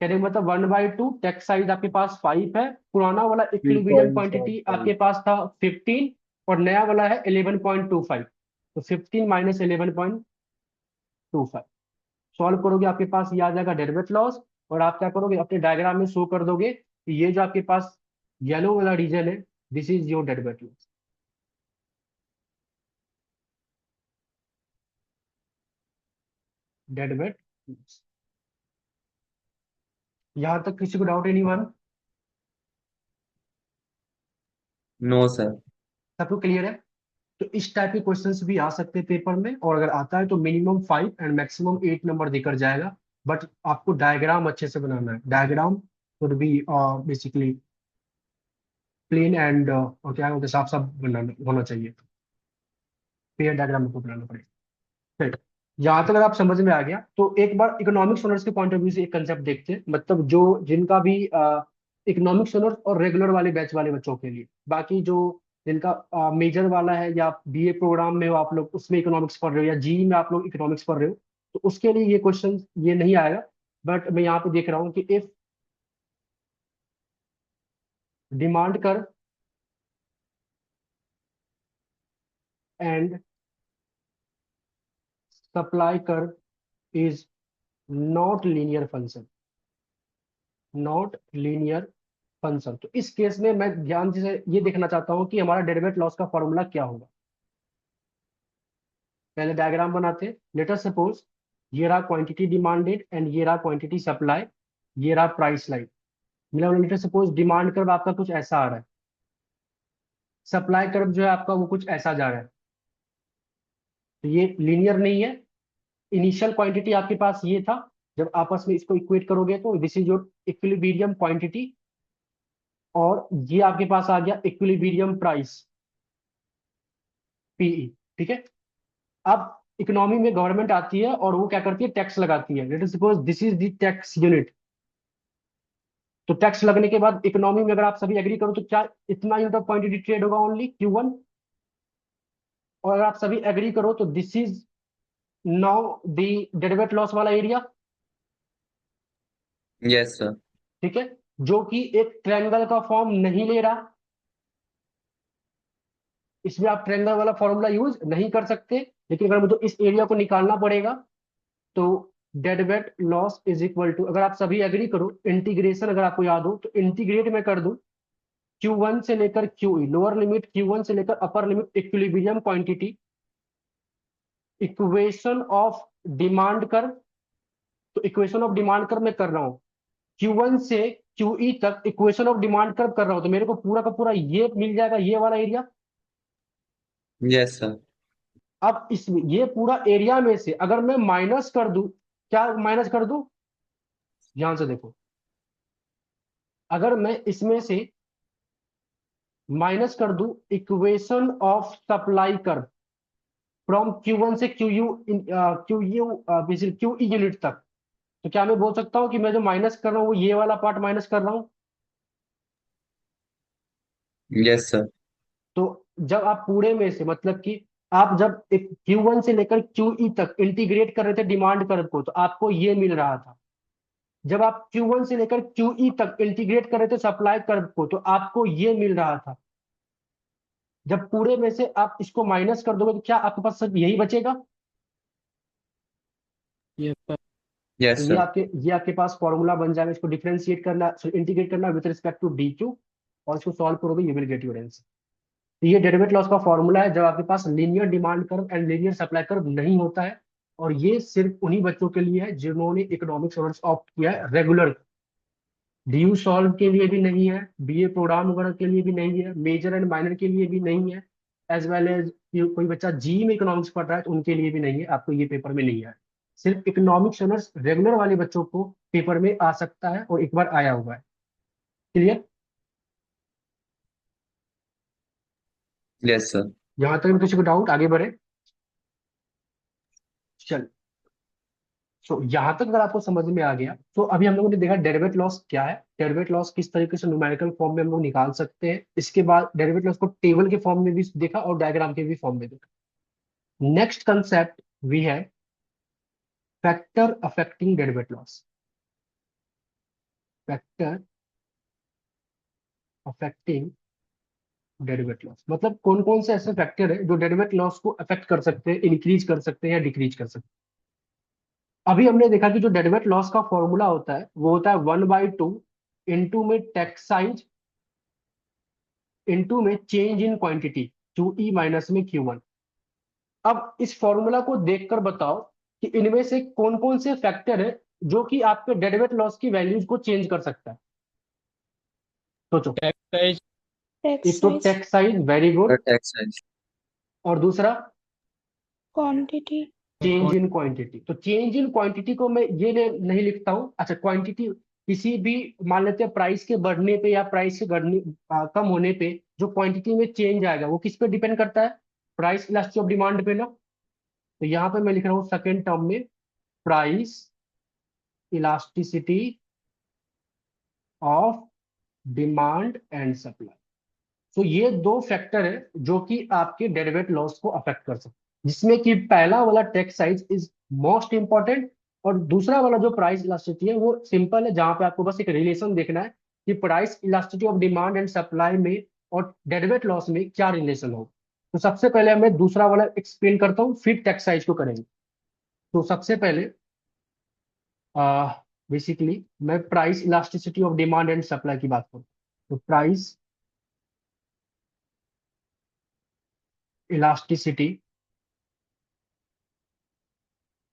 कहने का मतलब 1/2, टेक्स्ट साइज आपके पास 5 है, पुराना वाला इक्विलिब्रियम क्वांटिटी आपके 3.75। पास था 15, और नया वाला है 11.25। तो 15 माइनस 11.25 सॉल्व करोगे, आपके पास ये आ जाएगा डेड वेट लॉस। और आप क्या करोगे, अपने डायग्राम में शो कर दोगे कि ये जो आपके पास येलो वाला रीजन है, this is your dead weight loss. Dead weight loss. यहां तक किसी को डाउट एनीवन? No sir. सबको क्लियर है? तो इस टाइप के क्वेश्चंस भी आ सकते हैं पेपर में, और अगर आता है तो मिनिमम 5 एंड मैक्सिमम 8 नंबर देकर जाएगा। बट आपको डायग्राम अच्छे से बनाना है। Diagram would be basically plain and और क्या होता है, साफ साफ बनाना होना चाहिए। पेयर डायग्राम आपको बनाना पड़ेगा। फिर यहाँ तक अगर आप समझ में आ गया, तो एक बार इकोनॉमिक्स ऑनर्स के पॉइंट ऑफ व्यू से एक कंसेप्ट देखते हैं, मतलब जो जिनका भी इकोनॉमिक्स ऑनर्स और रेगुलर वाले बैच वाले बच्चों के लिए। बाकी जो जिनका मेजर वाला है, या बीए प्रोग्राम में हो आप लोग, उसमें इकोनॉमिक्स पढ़ रहे हो, या जी में आप लोग इकोनॉमिक्स पढ़ रहे हो, तो उसके लिए ये क्वेश्चन ये नहीं आएगा। बट मैं यहाँ पे देख रहा हूँ कि if demand curve and supply curve is not linear function, not linear function, तो इस केस में मैं ध्यान से ये देखना चाहता हूं कि हमारा डेरिवेट लॉस का फॉर्मूला क्या होगा। पहले डायग्राम बनाते हैं। लेट अस सपोज ये रहा क्वांटिटी डिमांडेड एंड ये रहा क्वांटिटी सप्लाई, ये रहा प्राइस लाइन। मतलब late us suppose demand curve आपका कुछ ऐसा आ रहा है, सप्लाई कर्व जो है आपका वो कुछ ऐसा जा रहा है, तो ये लीनियर नहीं है। इनिशियल क्वांटिटी आपके पास ये था, जब आपस में इसको इक्वेट करोगे तो this is your equilibrium quantity, और ये आपके पास आ गया इक्विलिब्रियम प्राइस, पीई। ठीक है। अब इकोनॉमी में गवर्नमेंट आती है और वो क्या करती है, टैक्स लगाती है। Late us suppose this is the tax unit. तो टैक्स लगने के बाद इकोनॉमी में अगर आप सभी एग्री करो तो क्या इतना यूनिट ऑफ क्वांटिटी ट्रेड होगा? Only Q1। और अगर आप सभी एग्री करो तो this is now the derivative loss वाला एरिया। Yes sir. ठीक है, जो कि एक ट्रायंगल का फॉर्म नहीं ले रहा, इसमें आप ट्रायंगल वाला फॉर्मूला यूज नहीं कर सकते। लेकिन अगर मुझे इस एरिया को निकालना पड़ेगा, तो dead weight loss is equal to, अगर आप सभी एग्री करो, इंटीग्रेशन अगर आपको याद हो तो इंटीग्रेट में कर दूं, Q1 से लेकर QE, लोअर लिमिट Q1 से लेकर upper limit equilibrium quantity, equation of demand curve. तो इक्वेशन ऑफ डिमांड कर्व मैं कर रहा हूं, Q1 से QE तक इक्वेशन ऑफ डिमांड कर्व कर रहा हूं, तो मेरे को पूरा का पूरा ये मिल जाएगा, ये वाला एरिया। Yes sir. अब इसमें ये पूरा एरिया में से अगर मैं माइनस कर दूं, क्या माइनस कर दूं, ध्यान से देखो, अगर मैं इसमें से माइनस कर दूं equation of supply curve from Q1 से QE यूनिट तक, तो क्या मैं बोल सकता हूं कि मैं जो माइनस कर रहा हूं वो ये वाला पार्ट माइनस कर रहा हूं? Yes sir. तो जब आप पूरे में से, मतलब कि आप जब एक Q1 से लेकर QE तक इंटीग्रेट कर रहे थे डिमांड कर्व को, तो आपको ये मिल रहा था। जब आप Q1 से लेकर QE तक इंटीग्रेट कर रहे थे सप्लाई कर्व को, तो आपको ये मिल रहा था। जब पूरे में से आप इसको माइनस कर दोगे तो क्या आपके पास सिर्फ यही बचेगा? Yes sir. तो यस सर। ये आपके पास फॉर्मूला बन जाएगा। इसको डिफरेंशिएट करना, इंटीग्रेट करना विद रिस्पेक्ट टू DQ, और इसको सॉल्व करोगे, you will get your answer. तो ये डेरिवेट लॉस का फॉर्मूला है जब आपके पास linear demand curve and linear supply curve नहीं होता है। और ये सिर्फ उन्हीं बच्चों के लिए है जिन्होंने इकोनॉमिक्स ऑनर्स ऑप्ट किया है रेगुलर। डीयू सॉल्व के लिए भी नहीं है, बीए प्रोग्राम वगैरह के लिए भी नहीं है, मेजर एंड माइनर के लिए भी नहीं है, एज वेल एज कोई बच्चा जी में इकोनॉमिक्स पढ़ रहा है तो उनके लिए भी नहीं है, आपको ये पेपर में नहीं है। सिर्फ इकोनॉमिक्स ऑनर्स रेगुलर वाले बच्चों को पेपर में आ सकता है और एक बार आया हुआ है। क्लियर? Yes sir. यहाँ तक किसी को डाउट? आगे बढ़े। चल, सो यहाँ तक अगर आपको समझ में आ गया तो अभी हम लोगों ने देखा डेरिवेट लॉस क्या है, डेरिवेट लॉस किस तरीके से न्यूमेरिकल फॉर्म में हम लोग निकाल सकते हैं, इसके बाद डेरिवेट लॉस को टेबल के फॉर्म में भी देखा और डायग्राम के भी फॉर्म में देखा। नेक्स्ट कंसेप्ट वी है factor affecting derivative loss. Factor affecting derivative loss मतलब कौन कौन से ऐसे फैक्टर है जो डेरिवेट लॉस को अफेक्ट कर सकते हैं, इंक्रीज कर सकते हैं या डिक्रीज कर सकते हैं। अभी हमने देखा कि जो डेरिवेट लॉस का फॉर्मूला होता है वो होता है 1/2 इंटू में टेक्स साइज इंटू में चेंज इन क्वांटिटी टू ई माइनस में Q1। अब इस फॉर्मूला को देखकर बताओ कि इनमें से कौन कौन से फैक्टर है जो कि आपके डेरिवेट लॉस की वैल्यूज को चेंज कर सकता है। सोचो। Tax size. टैक्स एक तो size, tax size, very good. Tax size. और दूसरा क्वांटिटी, चेंज इन क्वांटिटी। तो चेंज इन क्वांटिटी को मैं ये नहीं लिखता हूं। अच्छा, क्वांटिटी किसी भी, मान लेते हैं प्राइस के बढ़ने पे या प्राइस के घटने कम होने पे जो क्वांटिटी में चेंज आएगा वो किस पे डिपेंड करता है? प्राइस इलास्टिसिटी ऑफ डिमांड पे ना। तो यहाँ पे मैं लिख रहा हूँ सेकेंड टर्म में price elasticity of demand and supply. तो ये दो फैक्टर है जो कि आपके डेरिवेट लॉस को अफेक्ट कर सकते हैं, जिसमें कि पहला वाला tax size is most important और दूसरा वाला जो प्राइस इलास्टिसिटी है वो सिंपल है, जहां पे आपको बस एक रिलेशन देखना है कि price elasticity of demand and supply में और डेरिवेट लॉस में क्या रिलेशन हो। तो सबसे पहले मैं दूसरा वाला एक्सप्लेन करता हूँ, फिर टेक्स साइज को करेंगे। तो सबसे पहले बेसिकली मैं price elasticity of demand and supply की बात करूँ। तो price elasticity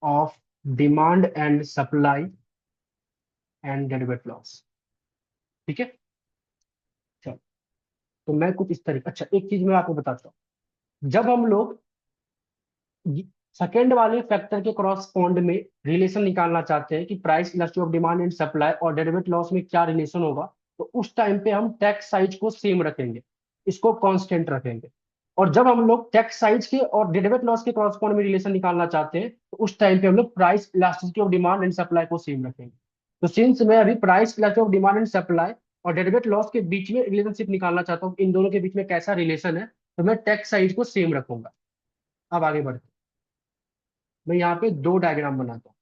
of demand and supply and डेरिवेट लॉस। ठीक है, चलो। तो मैं कुछ इस तरीके, अच्छा एक चीज मैं आपको बताता हूँ। जब हम लोग सेकेंड वाले फैक्टर के क्रॉसपॉन्ड में रिलेशन निकालना चाहते हैं कि price elasticity of demand and supply और डेरिवेट लॉस में क्या रिलेशन होगा, तो उस टाइम पे हम टैक्स साइज को सेम रखेंगे, इसको कांस्टेंट रखेंगे। और जब हम लोग टैक्स साइज के और डेरिवेट लॉस के क्रॉसपॉन्ड में रिलेशन निकालना चाहते हैं तो उस टाइम पे हम लोग price elasticity of demand and supply को सेम रखेंगे। तो सिंस मैं अभी price elasticity of demand and supply और डेरिवेट लॉस के बीच में रिलेशनशिप निकालना चाहता हूँ, इन दोनों के बीच में कैसा रिलेशन है, तो मैं टैक्स साइज को सेम रखूंगा। अब आगे बढ़ते हैं। मैं यहाँ पे दो डायग्राम बनाता हूँ।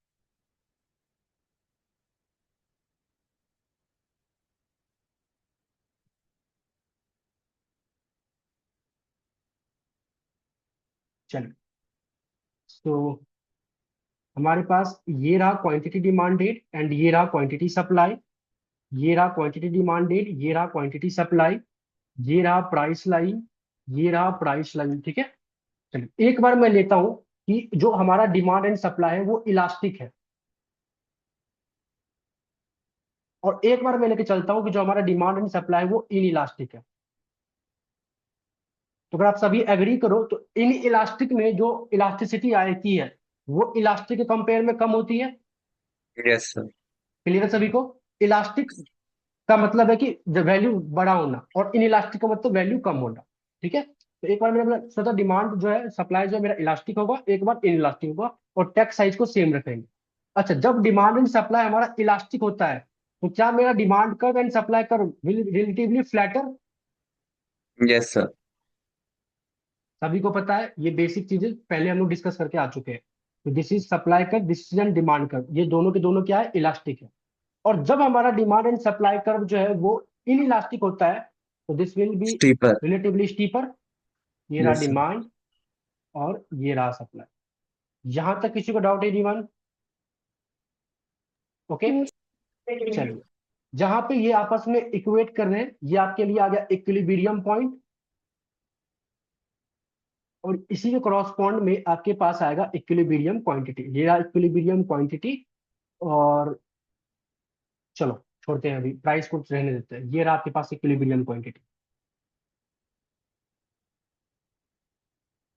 चलो, तो हमारे पास ये रहा क्वांटिटी डिमांडेड एंड ये रहा क्वांटिटी सप्लाई। ये रहा क्वांटिटी डिमांडेड, ये रहा क्वांटिटी सप्लाई, ये रहा प्राइस लाइन, ये रहा प्राइस लाइन। ठीक है, चलिए एक बार मैं लेता हूं कि जो हमारा डिमांड एंड सप्लाई है वो इलास्टिक है, और एक बार मैं लेके चलता हूं कि जो हमारा डिमांड एंड सप्लाई है वो इन इलास्टिक है। तो अगर आप सभी एग्री करो तो इन इलास्टिक में जो इलास्टिसिटी आती है वो इलास्टिक के कंपेयर में कम होती है। Yes sir. क्लियर है सभी को? इलास्टिक का मतलब है कि वैल्यू बड़ा होना और इन इलास्टिक का मतलब वैल्यू कम होना। ठीक है, तो एक बार मेरा सोचा डिमांड जो है, सप्लाई जो है मेरा इलास्टिक होगा, एक बार इन इलास्टिक होगा, और टैक्स साइज को सेम रखेंगे। अच्छा, जब डिमांड एंड सप्लाई हमारा इलास्टिक होता है तो क्या मेरा demand curve and supply curve relatively flatter? Yes sir. सभी को पता है, ये बेसिक चीजें पहले हम लोग डिस्कस करके आ चुके हैं। तो this is supply curve, this is demand curve, ये दोनों के दोनों क्या है? इलास्टिक है। और जब हमारा डिमांड एंड सप्लाई कर्व जो है वो इन इलास्टिक होता है तो this will be steeper. Relatively steeper. ये रहा यस सर। डिमांड और ये रहा सप्लाई। यहां तक किसी को डाउट है डिमांड? ओके, चलिए। जहां पे ये आपस में इक्वेट कर रहे हैं, ये आपके लिए आ गया इक्विलिब्रियम पॉइंट। और इसी के करॉस्पॉन्ड में आपके पास आएगा इक्विलिब्रियम क्वांटिटी। ये रहा इक्विलिब्रियम क्वांटिटी। और चलो छोड़ते हैं, अभी प्राइस को रहने देते हैं। ये रहा आपके पास इक्विलिब्रियम क्वांटिटी।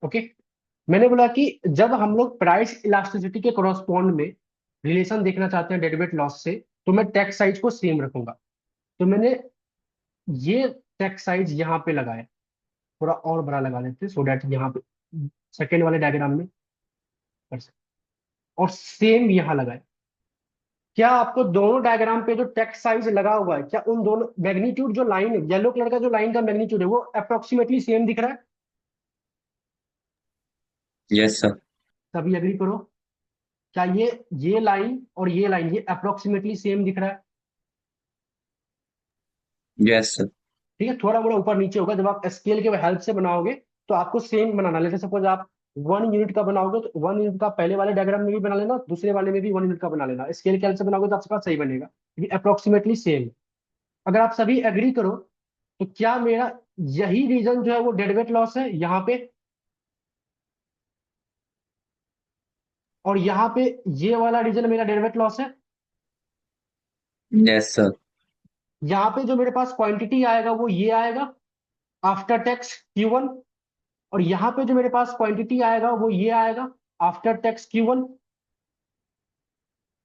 ओके, मैंने बोला कि जब हम लोग प्राइस इलास्टिसिटी के करॉस्पॉन्ड में रिलेशन देखना चाहते हैं डेट वेट लॉस से, तो मैं टेक्स्ट साइज को सेम रखूंगा। तो मैंने ये टेक्स्ट साइज यहाँ पे लगाया, थोड़ा और बड़ा लगा लेते हैं सो डैट यहाँ पे सेकेंड वाले डायग्राम में कर सकते। और सेम यहाँ लगाए। क्या आपको दोनों डायग्राम पे जो टेक्स्ट साइज लगा हुआ है, क्या उन दोनों मैग्नीट्यूड, जो लाइन है येलो कलर का, जो लाइन का मैग्नीट्यूड है वो अप्रोक्सीमेटली सेम दिख रहा है? Yes sir. सभी एग्री करो। क्या ये लाइन और ये लाइन ये अप्रोक्सीमेटली सेम दिख रहा है? Yes sir. ठीक है, थोड़ा मोड़ा ऊपर नीचे होगा। जब आप स्केल के हेल्प से बनाओगे तो आपको सेम बनाना। लेते सपोज आप 1 यूनिट का बनाओगे तो 1 यूनिट का पहले वाले डायग्राम में भी बना लेना, दूसरे वाले में भी 1 यूनिट का बना लेना। स्केल के हेल्प से बनाओगे तो आपके पास सही बनेगा, क्योंकि अप्रोक्सीमेटली सेम। अगर आप सभी एग्री करो तो क्या मेरा यही रीजन जो है वो डेड वेट लॉस है यहाँ पे, और यहाँ पे ये वाला रीजन मेरा डेड वेट लॉस है? Yes sir. यहाँ पे जो मेरे पास क्वांटिटी आएगा वो ये आएगा आफ्टर टैक्स Q1, और यहाँ पे जो मेरे पास क्वांटिटी आएगा वो ये आएगा आफ्टर टैक्स Q1।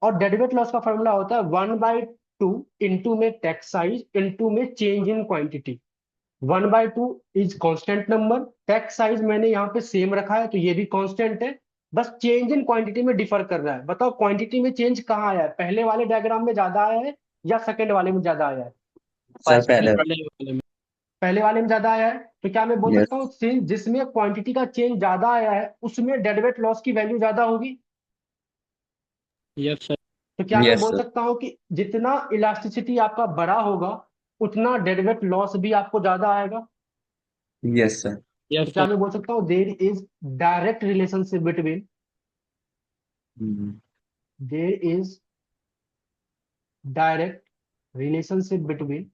और डेरिवेट लॉस का फॉर्मूला होता है 1/2 इंटू में टैक्स साइज इंटू में change in quantity. 1/2 is constant number, tax size मैंने यहाँ पे सेम रखा है तो ये भी कांस्टेंट है, बस चेंज इन क्वांटिटी में डिफर कर रहा है। बताओ क्वांटिटी में चेंज कहाँ आया है, पहले वाले डायग्राम में ज्यादा आया है या सेकंड वाले में ज्यादा आया है? सर पहले। पहले वाले में। पहले वाले में ज्यादा आया है। तो क्या मैं बोल सकता यस। हूँ जिसमें क्वांटिटी का चेंज ज्यादा आया है उसमें डेडवेट लॉस की वैल्यू ज्यादा होगी? Yes sir. तो क्या मैं यस बोल सर। सकता हूँ कि जितना इलास्टिसिटी आपका बड़ा होगा उतना डेडवेट लॉस भी आपको ज्यादा आएगा? Yes sir. तो यस क्या सर। मैं बोल सकता हूँ देर is direct relationship between, there is direct relationship between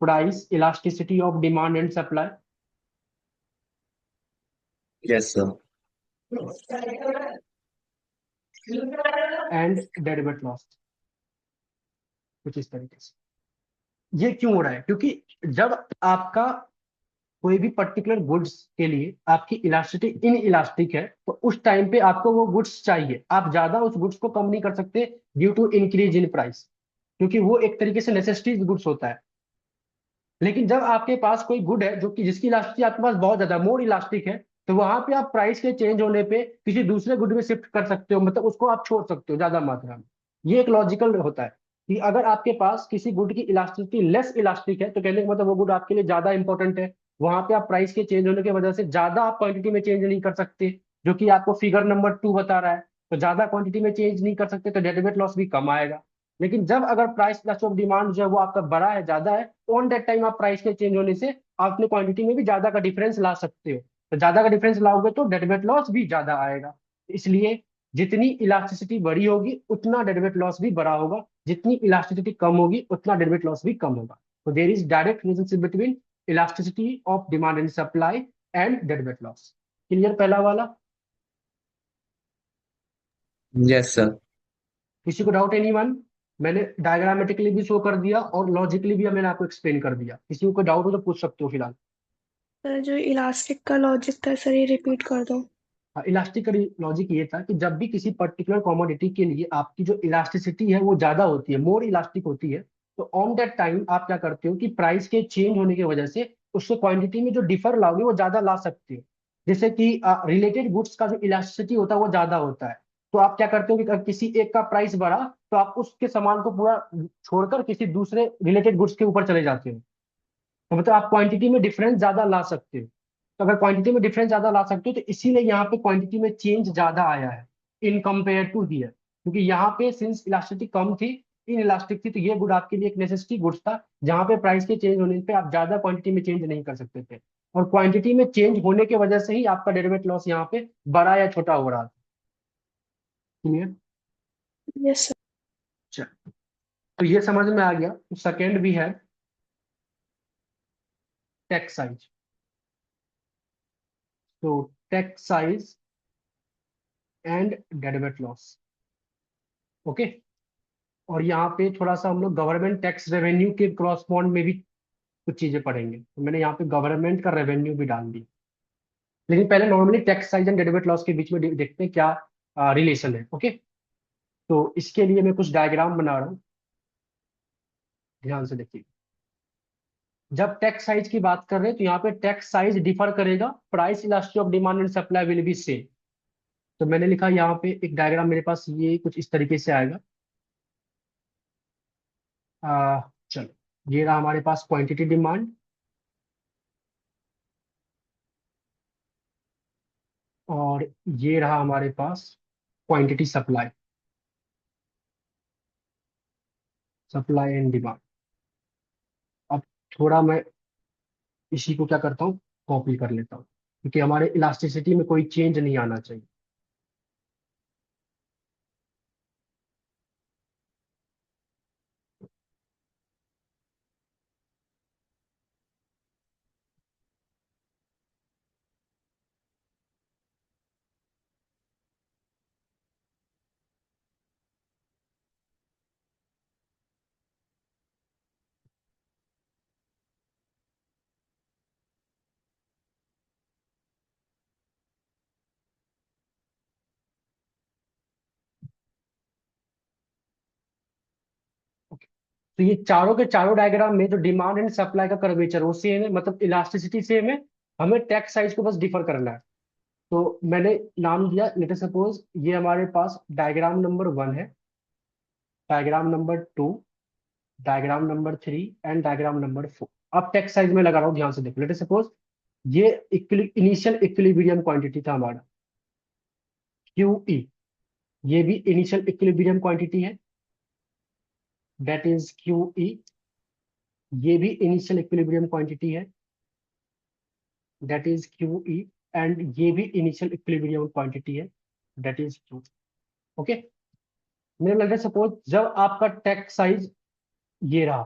price elasticity of demand and supply yes sir. And deadweight loss? कुछ इस तरीके से। ये क्यों हो रहा है? क्योंकि जब आपका कोई भी पर्टिकुलर गुड्स के लिए आपकी इलास्टिसिटी इन इलास्टिक है तो उस टाइम पे आपको वो गुड्स चाहिए, आप ज्यादा उस गुड्स को कम नहीं कर सकते due to increase in price, क्योंकि वो एक तरीके से नेसेसिटीज गुड्स होता है। लेकिन जब आपके पास कोई गुड है जो कि जिसकी इलास्टिसिटी आपके पास बहुत ज्यादा मोर इलास्टिक है, तो वहां पे आप प्राइस के चेंज होने पे किसी दूसरे गुड में शिफ्ट कर सकते हो, मतलब उसको आप छोड़ सकते हो ज्यादा मात्रा में। ये एक लॉजिकल होता है कि अगर आपके पास किसी गुड की इलास्टिसिटी लेस इलास्टिक है तो कहने का मतलब वो गुड आपके लिए ज्यादा इंपॉर्टेंट है, वहां पे आप प्राइस के चेंज होने की वजह से ज्यादा आप क्वांटिटी में चेंज नहीं कर सकते, जो कि आपको फिगर नंबर 2 बता रहा है। तो ज्यादा क्वांटिटी में चेंज नहीं कर सकते तो डेट लॉस भी कम आएगा। लेकिन जब अगर प्राइस प्लस ऑफ डिमांड जो है वो आपका बड़ा है, ज्यादा है, ऑन दैट टाइम आप प्राइस के चेंज होने से आप अपनी क्वांटिटी में भी ज्यादा का डिफरेंस ला सकते हो। तो ज्यादा का डिफरेंस लाओगे तो डेट लॉस भी ज्यादा आएगा। इसलिए जितनी इलास्टिसिटी बड़ी होगी उतना डेट लॉस भी बड़ा होगा, जितनी इलास्टिसिटी कम होगी उतना डेट लॉस भी कम होगा। तो there is direct relationship between elasticity of demand and supply and deadweight loss. Clear पहला वाला? Yes sir. किसी को डाउट एनीवन? मैंने डायग्रामेटिकली भी शो कर दिया और लॉजिकली भी मैंने आपको एक्सप्लेन कर दिया। किसी को डाउट हो तो पूछ सकते हो फिलहाल। सर जो इलास्टिक का लॉजिक था सर ये रिपीट कर दो। इलास्टिक का लॉजिक ये था कि जब भी किसी पर्टिकुलर कमोडिटी के लिए आपकी जो इलास्टिसिटी है वो ज्यादा होती है, मोर इलास्टिक होती है, तो ऑन दैट टाइम आप क्या करते हो कि प्राइस के चेंज होने की वजह से उसको क्वांटिटी में जो डिफर लाओगे वो ज्यादा ला सकते हो। जैसे कि रिलेटेड गुड्स का जो इलास्टिसिटी होता है वो ज्यादा होता है, तो आप क्या करते हो कि अगर किसी एक का प्राइस बढ़ा तो आप उसके सामान को पूरा छोड़कर किसी दूसरे रिलेटेड गुड्स के ऊपर चले जाते हो। तो मतलब आप क्वांटिटी में डिफरेंस ज्यादा ला सकते हो। तो अगर क्वांटिटी में डिफरेंस ज्यादा ला सकते हो तो इसीलिए यहाँ पे क्वांटिटी में चेंज ज्यादा आया है इन कंपेयर टू हियर, क्योंकि यहाँ पे सिंस इलास्टिसिटी कम थी, इन इलास्टिक थी, तो ये गुड आपके लिए एक नेसेसिटी गुड्स था जहाँ पे प्राइस के चेंज होने पे आप ज्यादा क्वांटिटी में चेंज नहीं कर सकते थे, और क्वांटिटी में चेंज होने की वजह से ही आपका डेरिवेट लॉस यहाँ पे बड़ा या छोटा हो रहा था। क्लियर? Yes sir. तो ये समझ में आ गया। तो सेकेंड भी है टेक्स्ट साइज। तो tax size and deadweight loss. Okay. और यहाँ पे थोड़ा सा हम लोग गवर्नमेंट टैक्स रेवेन्यू के क्रॉसपॉन्ड में भी कुछ चीजें पढ़ेंगे, तो मैंने यहाँ पे गवर्नमेंट का रेवेन्यू भी डाल दिया। लेकिन पहले normally tax size and deadweight loss के बीच में देखते हैं क्या रिलेशन है। ओके। तो इसके लिए मैं कुछ डायग्राम बना रहा हूँ, ध्यान से देखिए। जब टैक्स साइज की बात कर रहे हैं तो यहाँ पे टैक्स साइज डिफर करेगा, price elasticity of demand and supply will be same. तो मैंने लिखा यहाँ पे एक डायग्राम मेरे पास, ये कुछ इस तरीके से आएगा। चलो, ये रहा हमारे पास क्वांटिटी डिमांड, और ये रहा हमारे पास quantity supply, supply and demand. अब थोड़ा मैं इसी को क्या करता हूँ, कॉपी कर लेता हूँ, क्योंकि हमारे इलास्टिसिटी में कोई चेंज नहीं आना चाहिए। तो ये चारों के चारों डायग्राम में जो डिमांड एंड सप्लाई का कर्वेचर वो सेम है, मतलब इलास्टिसिटी सेम है। हमें टैक्स साइज को बस डिफर करना है। तो मैंने नाम दिया, लेट अस सपोज ये हमारे पास डायग्राम नंबर 1 है, diagram number 2, diagram number 3 and diagram number 4। अब टैक्स साइज में लगा रहा हूँ, ध्यान से देखो। लेट अस सपोज ये इनिशियल इक्विलिब्रियम क्वांटिटी था हमारा, क्यू ई। ये भी इनिशियल इक्विलिब्रियम क्वांटिटी है, दैट इज क्यू ई। ये भी इनिशियल इक्विलिब्रियम क्वांटिटी है, that is Q E. And ये भी इनिशियल इक्विलिब्रियम क्वांटिटी है, दैट इज क्यू। ओके। मेरे लगे सपोज जब आपका टैक्स साइज ये रहा,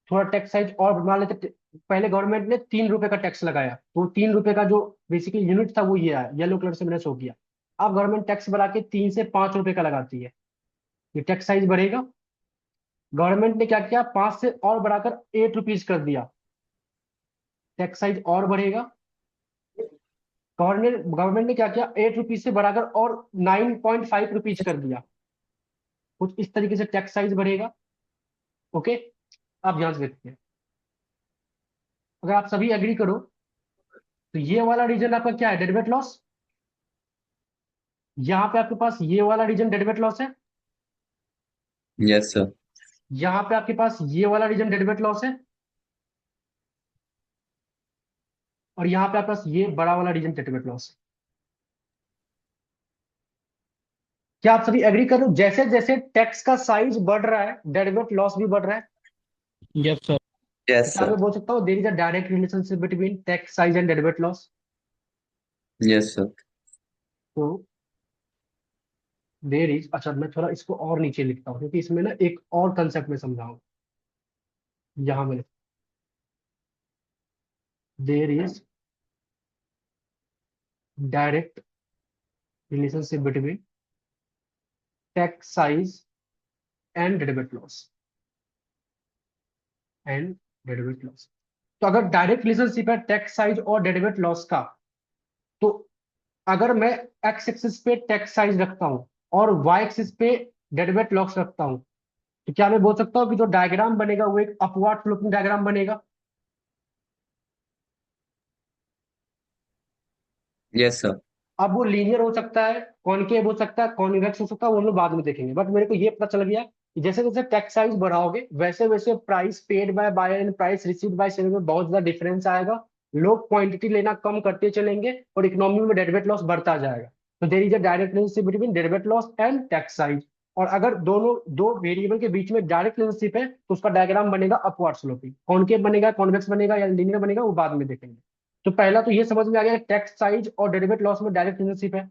थोड़ा टैक्स साइज और बना लेते। पहले गवर्नमेंट ने 3 रुपए का टैक्स लगाया, तो 3 रुपए का जो बेसिकली यूनिट था वो ये आया, येलो कलर से मैंने शो किया। अब गवर्नमेंट टैक्स बढ़ा के 3 से 5 रुपए का लगाती है, ये टैक्स साइज बढ़ेगा। गवर्नमेंट ने क्या किया, 5 से और बढ़ाकर 8 रुपीज कर दिया, टैक्स साइज और बढ़ेगा। गवर्नमेंट ने क्या किया, 8 रुपीज से बढ़ाकर और 9.5 रुपीज कर दिया, कुछ इस तरीके से टैक्स साइज बढ़ेगा। ओके। आप ध्यान से देखते हैं, अगर आप सभी एग्री करो तो ये वाला रीजन आपका क्या है, डेडवेट लॉस। यहाँ पे आपके पास ये वाला रीजन डेडवेट लॉस है, यस सर। यहाँ पे आपके पास ये वाला रीजन डेडवेट लॉस है, और यहाँ पे आपके पास ये बड़ा वाला रीजन डेडवेट लॉस है। क्या आप सभी एग्री कर रहे हो, जैसे जैसे टैक्स का साइज बढ़ रहा है डेडवेट लॉस भी बढ़ रहा है। Yes sir. तो यस क्या मैं सर। बोल सकता हूँ there is a direct relationship between tax size and deadweight loss. Yes sir. तो देयर इज, अच्छा मैं थोड़ा इसको और नीचे लिखता हूँ, क्योंकि इसमें ना एक और कंसेप्ट में समझाऊँ। यहाँ में there is direct relationship between tax size and deadweight loss, and deadweight loss. तो अगर डायरेक्ट रिलेशनशिप है टैक्स साइज और डेडवेट लॉस का, तो अगर मैं एक्स एक्सिस पे टैक्स साइज रखता हूं और वाई एक्सिस पे डेडवेट लॉस रखता हूं, तो क्या मैं बोल सकता हूं कि जो डायग्राम बनेगा वो एक अपवर्ड स्लोपिंग डायग्राम बनेगा। Yes sir. अब वो लीनियर हो सकता है, कॉनकेव हो सकता है, कॉन्वेक्स हो सकता है, वो हम लोग बाद में देखेंगे। बट मेरे को ये पता चल गया कि जैसे जैसे टैक्स साइज बढ़ाओगे वैसे वैसे price paid by buyer and price received by seller में बहुत ज्यादा डिफरेंस आएगा। लोग क्वांटिटी लेना कम करते चलेंगे और इकोनॉमी में डेडवेट लॉस बढ़ता जाएगा। तो there is a direct relationship between deadweight loss and tax size. और अगर दोनों दो वेरिएबल के बीच में डायरेक्ट रिलेशनशिप है तो उसका डायग्राम बनेगा अपवर्ड स्लोपिंग। कॉनकेव बनेगा, कॉन्वेक्स बनेगा या लीनियर बनेगा, वो बाद में देखेंगे। तो पहला तो ये समझ में आ गया टैक्स साइज और डेरिवेट लॉस में डायरेक्ट रिलेशनशिप है।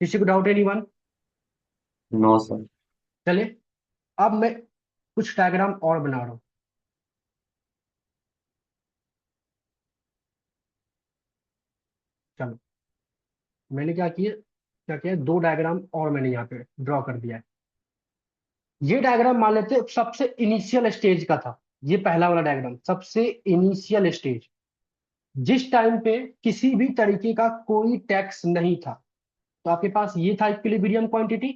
किसी को डाउट एनीवन? No sir. चलिए, अब मैं कुछ डायग्राम और बना रहा हूं। मैंने क्या किया, दो डायग्राम और मैंने यहाँ पे ड्रॉ कर दिया है। ये डायग्राम मान लेते हैं सबसे इनिशियल स्टेज का था। ये पहला वाला डायग्राम सबसे इनिशियल स्टेज, जिस टाइम पे किसी भी तरीके का कोई टैक्स नहीं था। तो आपके पास ये था इक्विलिब्रियम क्वांटिटी।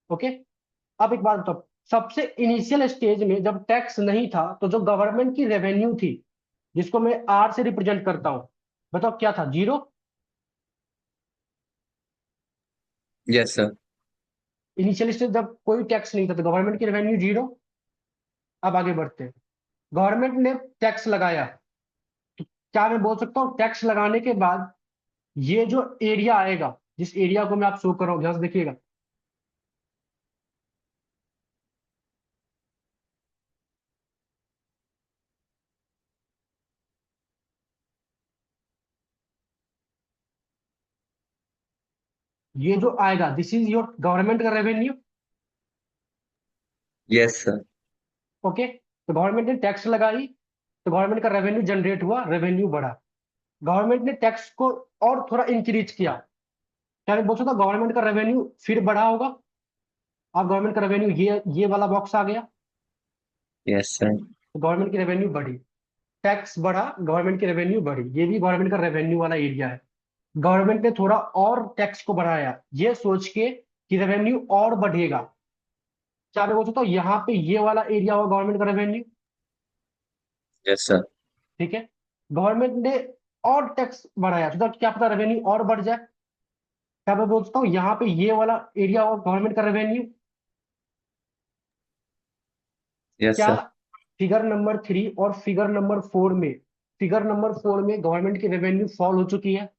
ओके। अब एक बात बताओ, सबसे इनिशियल स्टेज में जब टैक्स नहीं था तो जो गवर्नमेंट की रेवेन्यू थी, जिसको मैं आर से रिप्रेजेंट करता हूं, बताओ क्या था? Zero. Yes sir. Initial stage जब कोई टैक्स नहीं था तो गवर्नमेंट की रेवेन्यू जीरो। अब आगे बढ़ते हैं। गवर्नमेंट ने टैक्स लगाया, तो क्या मैं बोल सकता हूँ टैक्स लगाने के बाद ये जो एरिया आएगा, जिस एरिया को मैं आप शो कर रहा हूँ, ध्यान से देखिएगा, ये जो आएगा दिस इज योर गवर्नमेंट का रेवेन्यू। Yes sir. ओके। तो गवर्नमेंट ने टैक्स लगाई, तो गवर्नमेंट का रेवेन्यू जनरेट हुआ, रेवेन्यू बढ़ा। गवर्नमेंट ने टैक्स को और थोड़ा इंक्रीज किया, क्या मैं बोल सकता हूँ गवर्नमेंट का रेवेन्यू फिर बढ़ा होगा? अब गवर्नमेंट का रेवेन्यू ये वाला बॉक्स आ गया, यस सर। तो गवर्नमेंट की रेवेन्यू बढ़ी। टैक्स बढ़ा, गवर्नमेंट की रेवेन्यू बढ़ी, ये भी गवर्नमेंट का रेवेन्यू वाला एरिया है। गवर्नमेंट ने थोड़ा और टैक्स को बढ़ाया, ये सोच के कि रेवेन्यू और बढ़ेगा। क्या मैं बोल सकता हूँ यहाँ पे ये वाला एरिया होगा गवर्नमेंट का रेवेन्यू। Yes sir. ठीक है। गवर्नमेंट ने और टैक्स बढ़ाया तो क्या पता रेवेन्यू और बढ़ जाए। क्या मैं बोलता हूँ यहाँ पे ये वाला एरिया होगा गवर्नमेंट का रेवेन्यू। यस क्या सर। फिगर नंबर 3 और फिगर नंबर फोर में गवर्नमेंट की रेवेन्यू फॉल हो चुकी है?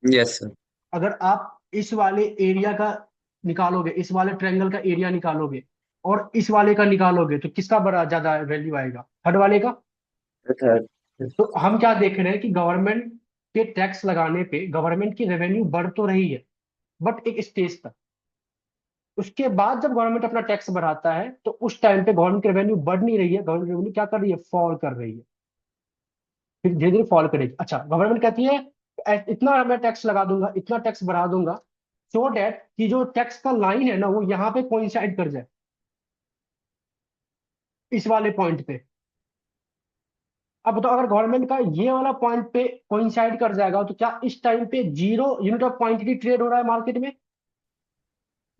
Yes sir. अगर आप इस वाले एरिया का निकालोगे, इस वाले ट्रायंगल का एरिया निकालोगे और इस वाले का निकालोगे, तो किसका बड़ा ज्यादा वैल्यू आएगा? थर्ड वाले का। थर्ड। तो हम क्या देख रहे हैं कि गवर्नमेंट के टैक्स लगाने पे गवर्नमेंट की रेवेन्यू बढ़ तो रही है, बट एक स्टेज तक। उसके बाद जब गवर्नमेंट अपना टैक्स बढ़ाता है तो उस टाइम पे गवर्नमेंट की रेवेन्यू बढ़ नहीं रही है, गवर्नमेंट रेवेन्यू क्या कर रही है? फॉल कर रही है। फिर धीरे धीरे फॉल करेगी। अच्छा, गवर्नमेंट कहती है इतना मैं टैक्स लगा दूंगा, इतना टैक्स बढ़ा दूंगा, सो डैट कि जो टैक्स का लाइन है ना वो यहाँ पे कोइंसाइड कर जाए, इस वाले पॉइंट पे। अब बताओ अगर गवर्नमेंट का ये वाला पॉइंट पे कोइंसाइड कर जाएगा तो क्या इस टाइम पे zero unit of quantity trade हो रहा है मार्केट में?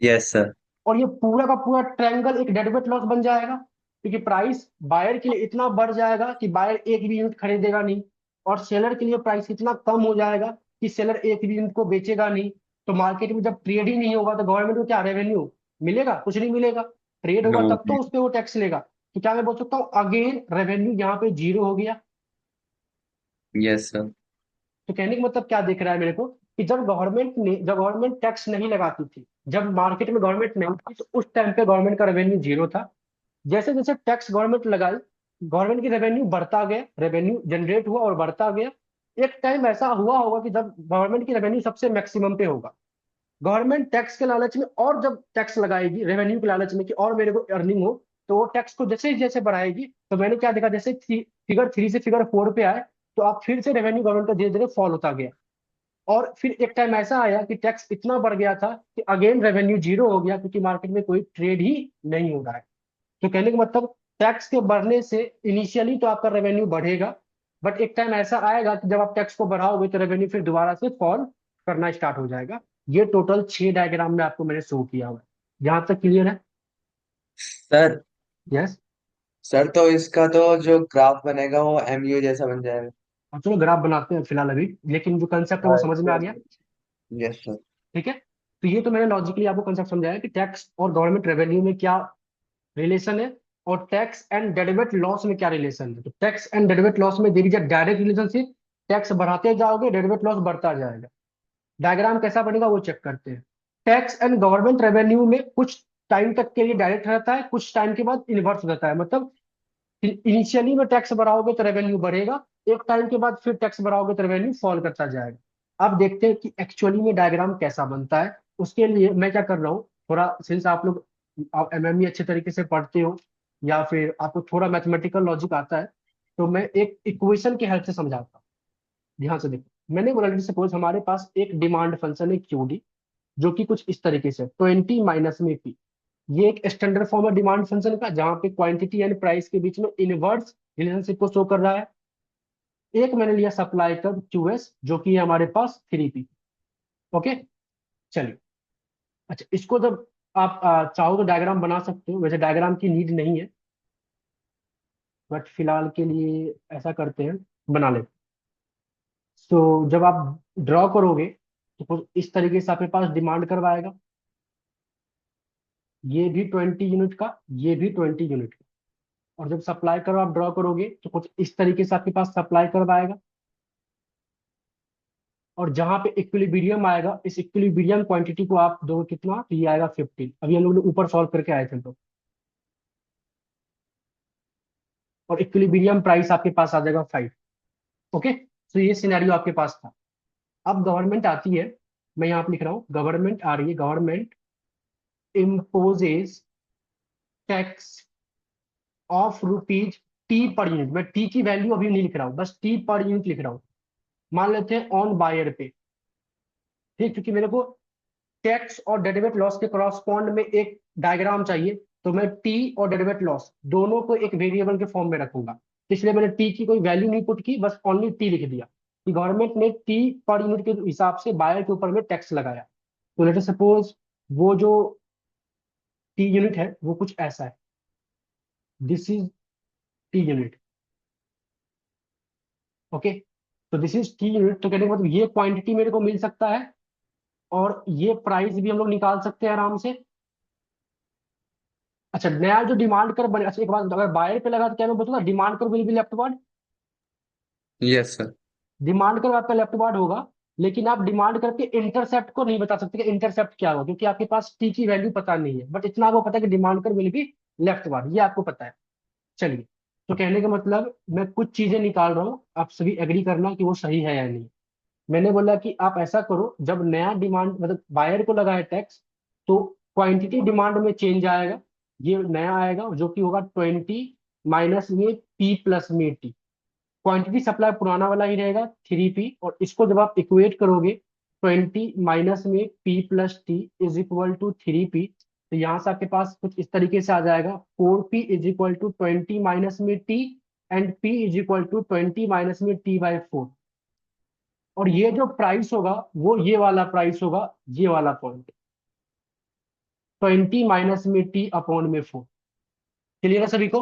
Yes sir. और ये पूरा का पूरा ट्रायंगल एक डेडवेट लॉस बन जाएगा, क्योंकि प्राइस बायर के लिए इतना बढ़ जाएगा कि बायर एक भी यूनिट खरीदेगा नहीं, और सेलर के लिए प्राइस इतना कम हो जाएगा कि सेलर एक भी यूनिट को बेचेगा नहीं। तो मार्केट में जब ट्रेड ही नहीं होगा तो गवर्नमेंट को क्या रेवेन्यू मिलेगा? कुछ नहीं मिलेगा। ट्रेड होगा नो। तब तो उस पर वो टैक्स लेगा। तो क्या मैं बोल सकता हूँ अगेन रेवेन्यू यहाँ पे जीरो हो गया। Yes sir. तो कहने का मतलब क्या दिख रहा है मेरे को कि जब गवर्नमेंट टैक्स नहीं लगाती थी, जब मार्केट में गवर्नमेंट नहीं थी, तो उस टाइम पे गवर्नमेंट का रेवेन्यू जीरो था। जैसे जैसे टैक्स गवर्नमेंट लगाई, गवर्नमेंट की रेवेन्यू बढ़ता गया, रेवेन्यू जनरेट हुआ और बढ़ता गया। एक टाइम ऐसा हुआ होगा कि जब गवर्नमेंट की रेवेन्यू सबसे मैक्सिमम पे होगा, गवर्नमेंट टैक्स के लालच में और जब टैक्स लगाएगी रेवेन्यू के लालच में कि और मेरे को अर्निंग हो, तो वो टैक्स को जैसे जैसे बढ़ाएगी। तो मैंने क्या देखा, जैसे फिगर 3 से फिगर 4 पे आए तो आप फिर से रेवेन्यू गवर्नमेंट का धीरे धीरे फॉल होता गया। और फिर एक टाइम ऐसा आया कि टैक्स इतना बढ़ गया था कि अगेन रेवेन्यू जीरो हो गया, क्योंकि मार्केट में कोई ट्रेड ही नहीं हो रहा है। तो कहने का मतलब टैक्स के बढ़ने से इनिशियली तो आपका रेवेन्यू बढ़ेगा, बट एक टाइम ऐसा आएगा कि जब आप टैक्स को बढ़ाओगे तो रेवेन्यू फिर दोबारा से फॉल करना स्टार्ट हो जाएगा। ये टोटल 6 डायग्राम में आपको मैंने शो किया हुआ है। यहाँ तक क्लियर है? सर। यस। सर तो इसका तो जो ग्राफ बनेगा वो एमयू जैसा बन जाएगा। अब चलो ग्राफ बनाते हैं फिलहाल अभी, लेकिन जो कंसेप्ट है वो समझ में आ गया। Yes sir. ठीक है। तो ये तो मैंने लॉजिकली आपको कंसेप्ट समझाया कि टैक्स और गवर्नमेंट रेवेन्यू में क्या रिलेशन है, और टैक्स एंड डेडवेट लॉस में क्या रिलेशन है। तो टैक्स एंड डेडवेट लॉस में there is a direct relationship. Tax बढ़ाते जाओगे, डेडवेट लॉस बढ़ता जाएगा। डायग्राम कैसा बनेगा वो चेक करते हैं। टैक्स एंड गवर्नमेंट रेवेन्यू में कुछ टाइम तक के लिए डायरेक्ट रहता है, कुछ टाइम के बाद इन्वर्स रहता है। मतलब इनिशियली में टैक्स बढ़ाओगे तो रेवेन्यू बढ़ेगा, एक टाइम के बाद फिर टैक्स बढ़ाओगे तो रेवेन्यू फॉल करता जाएगा। अब देखते हैं कि एक्चुअली में डायग्राम कैसा बनता है। उसके लिए मैं क्या कर रहा हूँ, थोड़ा सिंस आप एमएमई अच्छे तरीके से पढ़ते हो या फिर आपको थोड़ा मैथमेटिकल लॉजिक आता है, तो मैं एक इक्वेशन की हेल्प से समझाता हूँ। ध्यान से देखो, मैंने बोला सपोज हमारे पास एक डिमांड फंक्शन है QD, जो कि कुछ इस तरीके से 20 माइनस में P। ये एक स्टैंडर्ड फॉर्म है डिमांड फंक्शन का, जहां पे क्वांटिटी एंड प्राइस के बीच में इनवर्स रिलेशनशिप को शो कर रहा है। एक मैंने लिया सप्लाई कर्व QS, जो कि है हमारे पास 3P। ओके, चलिए। अच्छा, इसको जब आप चाहो तो डायग्राम बना सकते हो, वैसे डायग्राम की नीड नहीं है, बट फिलहाल के लिए ऐसा करते हैं, बना लेते। तो जब आप ड्रॉ करोगे तो कुछ इस तरीके से आपके पास डिमांड कर्व आएगा, ये भी 20 यूनिट का, ये भी 20 यूनिट का। और जब सप्लाई कर्व आप ड्रॉ करोगे तो कुछ इस तरीके से आपके पास सप्लाई कर्व आएगा, और जहां पे इक्विलिब्रियम आएगा, इस इक्विलिब्रियम क्वांटिटी को आप दो कितना, तो ये आएगा 15। अभी हम लोग ने ऊपर सॉल्व करके आए थे तो। और इक्विलिब्रियम प्राइस आपके पास आ जाएगा 5। ओके, तो ये सिनेरियो आपके पास था। अब गवर्नमेंट आती है, मैं यहाँ पे लिख रहा हूँ, गवर्नमेंट आ रही है, government imposes tax of rupees T per unit. मैं टी की वैल्यू अभी नहीं लिख रहा हूँ, बस टी पर यूनिट लिख रहा हूँ। मान लेते हैं ऑन बायर पे, ठीक, क्योंकि मेरे को टैक्स और डेरिवेट लॉस के करॉस्पॉन्ड में एक डायग्राम चाहिए, तो मैं टी और डेरिवेट लॉस दोनों को एक वेरिएबल के फॉर्म में रखूंगा। तो इसलिए मैंने टी की कोई वैल्यू नहीं पुट की, बस ओनली टी लिख दिया कि गवर्नमेंट ने टी पर यूनिट के हिसाब से बायर के ऊपर में टैक्स लगाया। तो लेट सपोज वो जो टी यूनिट है वो कुछ ऐसा है, this is T unit. Okay, तो दिस इज टी यूनिट, तो कहने का मतलब ये क्वांटिटी मेरे को मिल सकता है, और ये प्राइस भी हम लोग निकाल सकते हैं आराम से। अच्छा, नया जो डिमांड कर बने, अच्छा एक बात, अगर बायर पे लगा तो क्या मैं बोलूंगा डिमांड कर will be left word. Yes sir. Demand कर आपका लेफ्ट वर्ड होगा, लेकिन आप डिमांड करके इंटरसेप्ट को नहीं बता सकते कि इंटरसेप्ट क्या होगा, क्योंकि आपके पास टी की वैल्यू पता नहीं है। बट इतना आपको पता है कि डिमांड कर विल बी लेफ्ट वर्ड, ये आपको पता है। चलिए, तो कहने का मतलब मैं कुछ चीजें निकाल रहा हूँ, आप सभी एग्री करना कि वो सही है या नहीं। मैंने बोला कि आप ऐसा करो, जब नया डिमांड मतलब बायर को लगा है टैक्स, तो क्वांटिटी डिमांड में चेंज आएगा, ये नया आएगा जो कि होगा 20 माइनस में P प्लस में T। क्वांटिटी सप्लाई पुराना वाला ही रहेगा 3P, और इसको जब आप इक्वेट करोगे 20 माइनस में P plus T is equal to 3P, तो यहाँ से आपके पास कुछ इस तरीके से आ जाएगा 4P is equal to 20 minus में T, and P is equal to 20 minus में T/4। और ये जो प्राइस होगा वो ये वाला प्राइस होगा, ये वाला पॉइंट 20 माइनस में T/4। क्लियर है सभी को?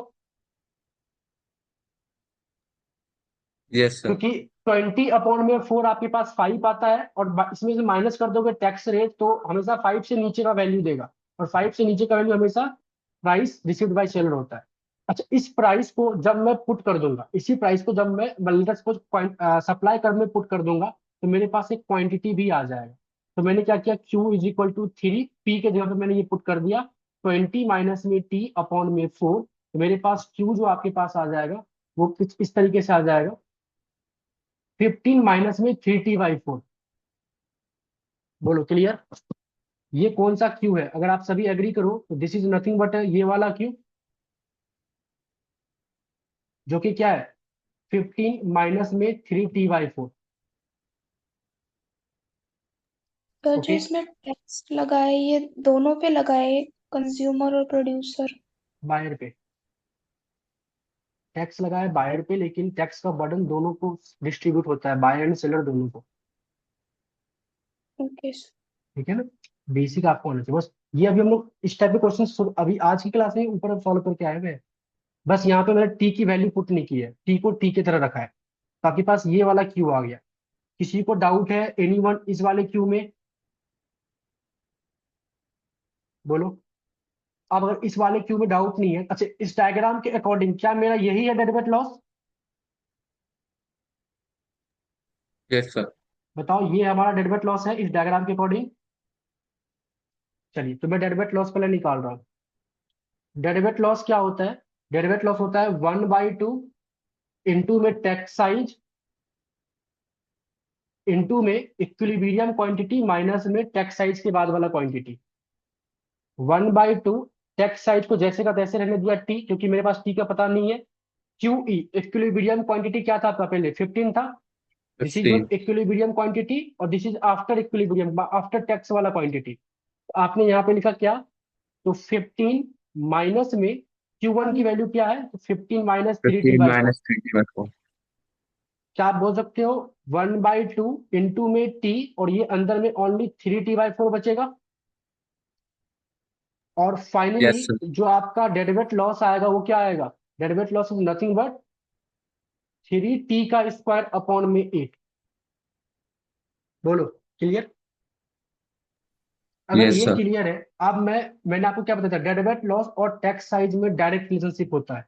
Yes sir. क्योंकि 20/4 आपके पास 5 आता है, और इसमें से माइनस कर दोगे टैक्स रेट, तो हमेशा 5 से नीचे का वैल्यू देगा, और 5 से नीचे का वैल्यू हमेशा प्राइस रिसीव्ड बाय सेलर होता है। अच्छा, इस प्राइस को जब मैं पुट कर दूंगा, इसी प्राइस को जब मैं सपोज सप्लाई कर में पुट कर दूंगा, तो मेरे पास एक क्वांटिटी भी आ जाएगा। तो मैंने क्या किया, Q is equal to 3P के जगह पे मैंने ये पुट कर दिया 20 माइनस में T/4। तो मेरे पास Q जो आपके पास आ जाएगा वो कुछ इस तरीके से आ जाएगा 15 माइनस में 3T/4। बोलो क्लियर? ये कौन सा क्यू है? अगर आप सभी एग्री करो तो दिस इज नथिंग बट ये वाला क्यू, जो कि क्या है 15 माइनस में 3T/4। सर जो ओके, इसमें टैक्स लगा है ये दोनों पे लगा है, कंज्यूमर और प्रोड्यूसर। बायर पे टैक्स लगा है, बायर पे, लेकिन टैक्स का बर्डन दोनों को डिस्ट्रीब्यूट होता है, बायर एंड सेलर दोनों को। Okay sir. ठीक है ना? बेसिक आपको होना चाहिए बस। ये अभी हम लोग इस टाइप के क्वेश्चन अभी आज की क्लास में ऊपर सॉल्व करके आए हुए हैं। बस यहाँ पे मैंने टी की वैल्यू पुट नहीं की है, टी को टी की तरह रखा है, तो आपके पास ये वाला क्यू आ गया। किसी को डाउट है एनीवन इस वाले क्यू में? बोलो। अब अगर इस वाले क्यू में डाउट नहीं है, अच्छा इस डायग्राम के अकॉर्डिंग क्या मेरा यही है डेरिवेट लॉस? Yes sir. बताओ, ये हमारा डेरिवेट लॉस है इस डायग्राम के अकॉर्डिंग? चलिए, तो मैं डेरिवेट लॉस पहले निकाल रहा हूँ। डेरिवेट लॉस क्या होता है? डेरिवेट लॉस होता है 1/2 इंटू में टैक्स साइज, इंटू में इक्विलिब्रियम क्वांटिटी, माइनस में टैक्स साइज के बाद वाला क्वांटिटी। 1/2 टैक्स साइज को जैसे का तैसे रहने दिया टी, क्योंकि मेरे पास टी का पता नहीं है। क्यू ई इक्विलिब्रियम क्वांटिटी क्या था आपका, पहले 15 था, this is your 15। Equilibrium quantity और this is after equilibrium, after tax वाला क्वांटिटी। तो आपने यहाँ पे लिखा क्या, तो 15 माइनस में Q1 की वैल्यू क्या है, तो 15 माइनस 15 3T/4। Minus 3T/4। क्या आप बोल सकते हो 1/2 इंटू में T, और ये अंदर में ओनली 3T/4 बचेगा। और फाइनली यस सर। जो आपका डेडवेट लॉस आएगा वो क्या आएगा, deadweight loss is nothing but 3T² upon में 8। बोलो क्लियर। अगर यस ये सर। क्लियर है, अब मैंने आपको क्या बताया था, डेडवेट लॉस और टैक्स साइज में डायरेक्ट रिलेशनशिप होता है।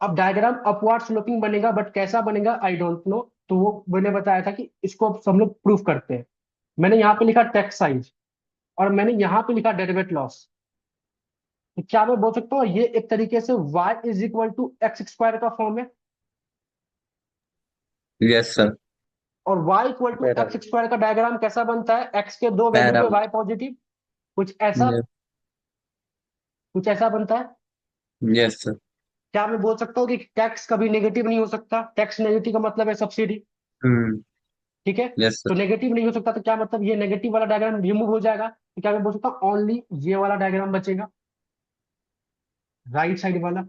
अब डायग्राम अपवर्ड स्लोपिंग बनेगा, बट कैसा बनेगा आई डोंट नो, तो वो मैंने बताया था कि इसको अब सब लोग प्रूफ करते हैं। मैंने यहाँ पे लिखा टैक्स साइज और मैंने यहाँ पे लिखा डेरिवेट लॉस। तो क्या मैं बोल सकता हूँ ये एक तरीके से y = x² का फॉर्म है, यस सर। और y = x² का डायग्राम कैसा बनता है, x के दो वैल्यू पे पैराबोला। y पॉजिटिव, कुछ ऐसा, कुछ ऐसा बनता है। Yes sir. क्या मैं बोल सकता हूँ कि टैक्स कभी नेगेटिव नहीं हो सकता, टैक्स नेगेटिव का मतलब है सब्सिडी, हम्म। ठीक है। यस तो सर। नेगेटिव नहीं हो सकता, तो क्या मतलब ये नेगेटिव वाला डायग्राम रिमूव हो जाएगा, तो क्या मैं बोल सकता हूँ ओनली ये वाला डायग्राम बचेगा, राइट साइड वाला।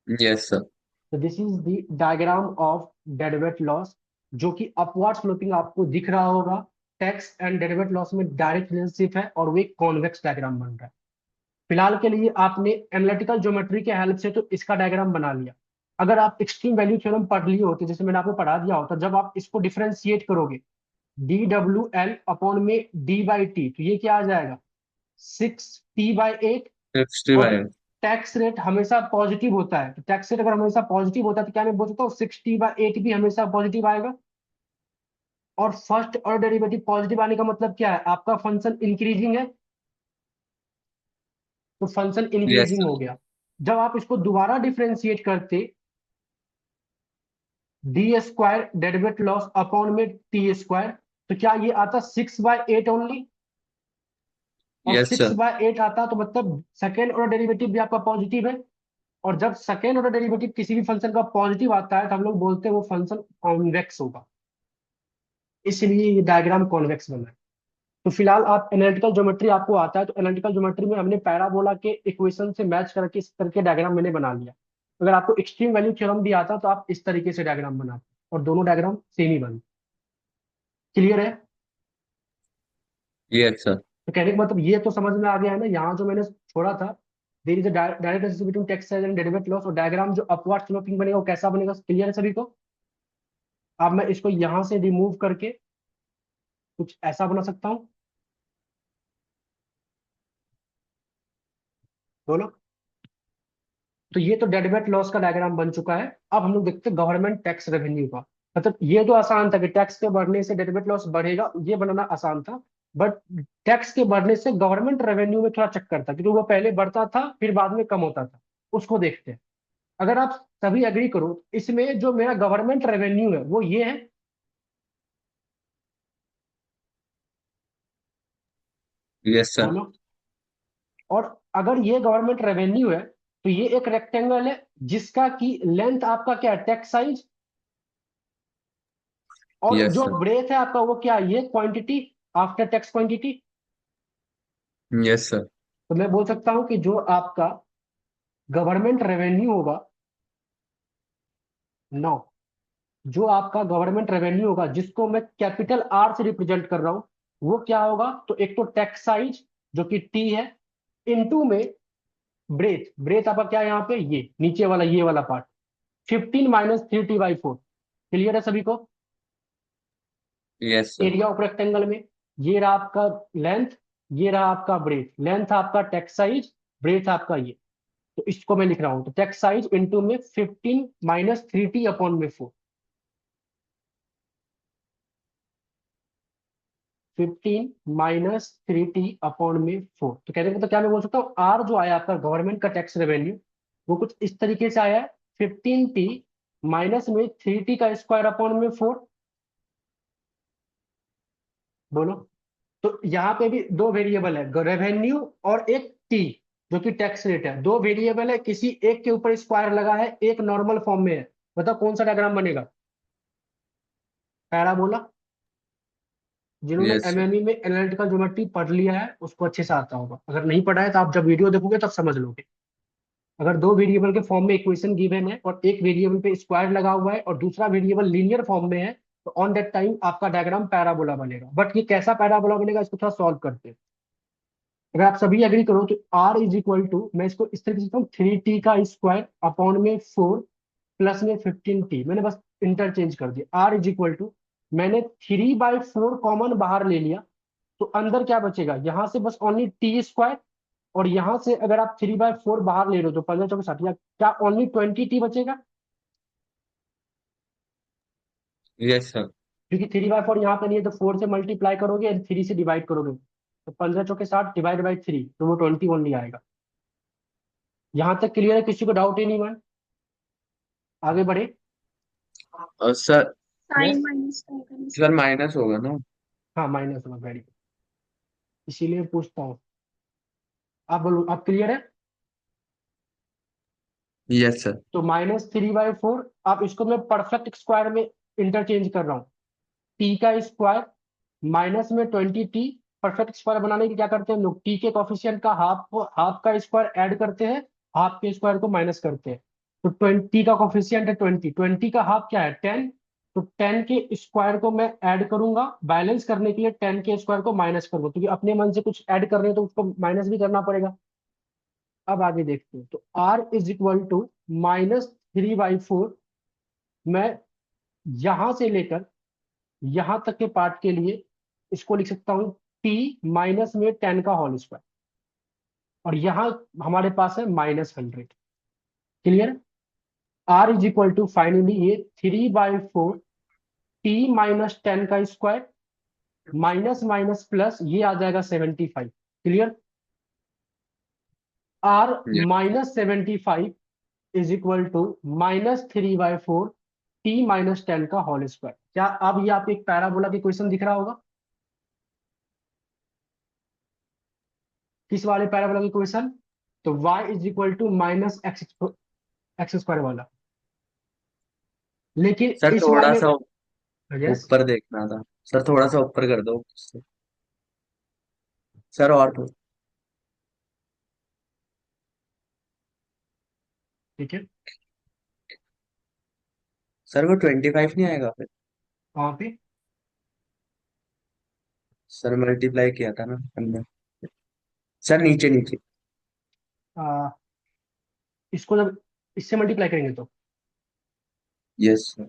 Yes sir. तो this is the diagram of डेरिवेट लॉस, जो कि अपवर्ड स्लोपिंग आपको दिख रहा होगा। टैक्स एंड डेरिवेट लॉस में डायरेक्ट रिलेशनशिप है और वो एक कॉन्वेक्स डायग्राम बन रहा है। फिलहाल के लिए आपने एनालिटिकल ज्योमेट्री के हेल्प से तो इसका डायग्राम बना लिया। अगर आप एक्सट्रीम वैल्यू थ्योरम पढ़ लिए होते, जैसे मैंने आपको पढ़ा दिया होता, जब आप इसको डिफरेंशिएट करोगे DWL अपॉन में D/T, तो ये क्या आ जाएगा 6T/8। 60 और बाय। टैक्स रेट हमेशा पॉजिटिव होता है, तो टैक्स रेट अगर हमेशा पॉजिटिव होता है तो क्या मैं बोल सकता हूँ 6T/8 भी हमेशा पॉजिटिव आएगा। और फर्स्ट ऑर्डर डेरिवेटिव पॉजिटिव आने का मतलब क्या है, आपका फंक्शन इंक्रीजिंग है, तो फंक्शन यस इंक्रीजिंग सर। हो गया। जब आप इसको दोबारा डिफरेंशिएट करते D² डेरिवेट लॉस अपॉन में T², तो क्या ये आता 6/8 ओनली, और yes six sir. By eight आता तो मतलब सेकेंड ऑर्डर डेरिवेटिव भी आपका पॉजिटिव है। और जब सेकेंड ऑर्डर डेरिवेटिव किसी भी फंक्शन का पॉजिटिव आता है तो हम लोग बोलते हैं वो फंक्शन कॉन्वेक्स होगा, इसलिए ये डायग्राम कॉन्वेक्स बना है। तो फिलहाल आप एनालिटिकल ज्योमेट्री आपको आता है, तो एनालिटिकल ज्योमेट्री में हमने पैराबोला के इक्वेशन से मैच करके इस तरह के डायग्राम मैंने बना लिया। अगर आपको एक्सट्रीम वैल्यू थ्योरम भी आता तो आप इस तरीके से डायग्राम बनाते, और दोनों डायग्राम सेम ही बनते। क्लियर है। Yes sir. तो कहने का मतलब ये तो समझ में आ गया है ना, यहाँ जो मैंने छोड़ा था, there is a direct relationship between tax size and डेरिवेट लॉस, और डायग्राम जो अपवर्ड स्लोपिंग बनेगा वो कैसा बनेगा, क्लियर है सभी को। अब मैं इसको यहाँ से रिमूव करके कुछ ऐसा बना सकता हूँ, बोलो। तो ये तो डेरिवेट लॉस का डायग्राम बन चुका है। अब हम लोग देखते हैं गवर्नमेंट टैक्स रेवेन्यू का। मतलब ये तो आसान था कि टैक्स के बढ़ने से डेरिवेट लॉस बढ़ेगा, ये बनाना आसान था। बट टैक्स के बढ़ने से गवर्नमेंट रेवेन्यू में थोड़ा चक्कर था, क्योंकि वो पहले बढ़ता था फिर बाद में कम होता था। उसको देखते हैं। अगर आप सभी एग्री करो, इसमें जो मेरा गवर्नमेंट रेवेन्यू है वो ये है, यस सर। बोलो। और अगर ये गवर्नमेंट रेवेन्यू है तो ये एक रेक्टेंगल है जिसका की लेंथ आपका क्या है, टैक्स साइज, और यस जो सर। ब्रेथ है आपका वो क्या है, ये quantity, after tax quantity. Yes sir. तो मैं बोल सकता हूं कि जो आपका गवर्नमेंट रेवेन्यू होगा, नो, जो आपका गवर्नमेंट रेवेन्यू होगा जिसको मैं कैपिटल R से रिप्रेजेंट कर रहा हूं, वो क्या होगा, तो एक तो टैक्स साइज जो कि T है, इनटू में ब्रेथ, ब्रेथ आपका क्या है यहाँ पे, ये नीचे वाला ये वाला पार्ट, 15 माइनस 3T/4। क्लियर है सभी को। Yes sir. Area of rectangle में ये रहा आपका लेंथ, ये रहा आपका ब्रेथ, लेंथ आपका टैक्स साइज, ब्रेथ आपका ये। तो इसको मैं लिख रहा हूं, तो टैक्स साइज इनटू में 15 माइनस 3T अपॉन में 4, 15 माइनस 3T अपॉन में 4। तो कहने का तो क्या मैं बोल सकता हूँ, आर जो आया आपका गवर्नमेंट का टैक्स रेवेन्यू वो कुछ इस तरीके से आया है, 15T माइनस में 3T² अपॉन में 4। बोलो। तो यहाँ पे भी दो वेरिएबल है, रेवेन्यू और एक टी जो कि टैक्स रेट है। दो वेरिएबल है, किसी एक के ऊपर स्क्वायर लगा है, एक नॉर्मल फॉर्म में है। बताओ कौन सा डायग्राम बनेगा। पैराबोला। जिन्होंने यस सर। एमएमई में एनालिटिकल ज्योमेट्री पढ़ लिया है उसको अच्छे से आता होगा, अगर नहीं पढ़ा है तो आप जब वीडियो देखोगे तब समझ लोगे। अगर दो वेरिएबल के फॉर्म में इक्वेशन गिवन है और एक वेरिएबल पे स्क्वायर लगा हुआ है और दूसरा वेरिएबल लीनियर फॉर्म में है, तो ऑन दैट टाइम आपका डायग्राम पैराबोला बनेगा। बट ये कैसा पैराबोला बनेगा, इसको थोड़ा सॉल्व करते हैं। अगर आप सभी एग्री करो तो आर इज इक्वल टू, मैं इसको इस तरीके से लिखता हूँ, 3t का स्क्वायर अपॉन में 4 प्लस में 15t। मैंने बस इंटरचेंज कर दिया। आर इज इक्वल टू, मैंने 3/4 कॉमन बाहर ले लिया, तो अंदर क्या बचेगा, यहां से बस ओनली टी स्क्वायर, और यहां से अगर आप 3/4 बाहर ले रहे हो तो 15×4 = 60, या क्या ओनली 20t बचेगा, यस सर। क्योंकि 3/4 यहाँ पे नहीं है, तो 4 से मल्टीप्लाई करोगे और 3 से डिवाइड करोगे, तो 15×4 = 60 डिवाइड बाई 3, तो वो 20 ओनली आएगा। यहां तक क्लियर है, किसी को डाउट ही नहीं मान, आगे बढ़े। और सर, यस। साइन माइनस का करें सर माइनस होगा ना? हाँ माइनस होगा, वेरी गुड, इसीलिए पूछता हूँ। आप बोलो, आप क्लियर है। Yes sir. तो -3/4, आप इसको मैं परफेक्ट स्क्वायर में इंटरचेंज कर रहा हूँ। टी का स्क्वायर माइनस में 20t। परफेक्ट स्क्वायर बनाने के लिए क्या करते हैं हम लोग, टी के कोफिशिएंट का हाफ का स्क्वायर ऐड करते हैं, हाफ के स्क्वायर को माइनस करते हैं। तो 20 का कोफिशिएंट है 20, 20 का हाफ क्या है 10, तो 10 के स्क्वायर को मैं ऐड करूंगा, बैलेंस करने के लिए 10 के स्क्वायर को माइनस करूंगा, क्योंकि अपने मन से कुछ ऐड कर रहे हैं तो उसको माइनस भी करना पड़ेगा। अब आगे देखते हैं, तो r इज इक्वल टू -3/4, मैं यहां से लेकर यहां तक के पार्ट के लिए इसको लिख सकता हूं t माइनस में 10 का होल स्क्वायर, और यहां हमारे पास है -100। Clear. r is equal to, finally ये 3/4 t -10 का स्क्वायर माइनस माइनस प्लस, ये आ जाएगा 75। Clear. r -75 is equal to -3/4 t -10 का होल स्क्वायर। क्या अब ये आपको एक पैराबोला की क्वेश्चन दिख रहा होगा, किस वाले पैराबोला की क्वेश्चन, तो y is equal to -x square वाला। लेकिन सर इस थोड़ा वाले, सा यस, ऊपर देखना था। सर थोड़ा सा ऊपर कर दो सर, और तो। ठीक है, सर वो 25 नहीं आएगा फिर? वहां पे सर मल्टीप्लाई किया था ना हमने। सर नीचे नीचे। आ, इसको जब इससे मल्टीप्लाई करेंगे तो yes sir.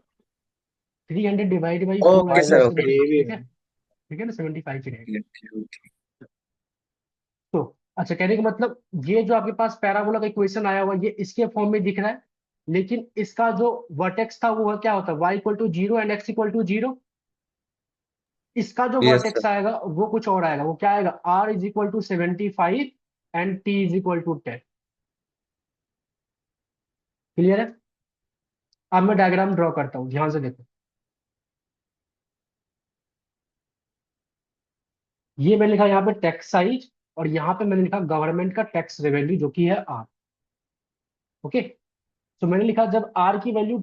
300 divide by 4 okay आएगा सर, माइनस ओके। 3 75, भी ठीक है, है। ठीक है ना, 75 ही रहेगा। ओके। तो अच्छा, कहने का मतलब ये जो आपके पास पैराबोला का इक्वेशन आया हुआ ये इसके फॉर्म में दिख रहा है, लेकिन इसका जो वर्टेक्स था वो क्या होता है, y equal to 0 and x equal to 0। इसका जो यस सर। वर्टेक्स आएगा वो कुछ और आएगा, वो क्या आएगा, r is equal to 75 and t is equal to 10। Clear है। अब मैं डायग्राम ड्रॉ करता हूँ, ध्यान से देखो। ये मैंने लिखा यहाँ पे टैक्स साइज, और यहाँ पे मैंने लिखा गवर्नमेंट का टैक्स रेवेन्यू जो कि है r। ओके, तो मैंने लिखा जब r की वैल्यू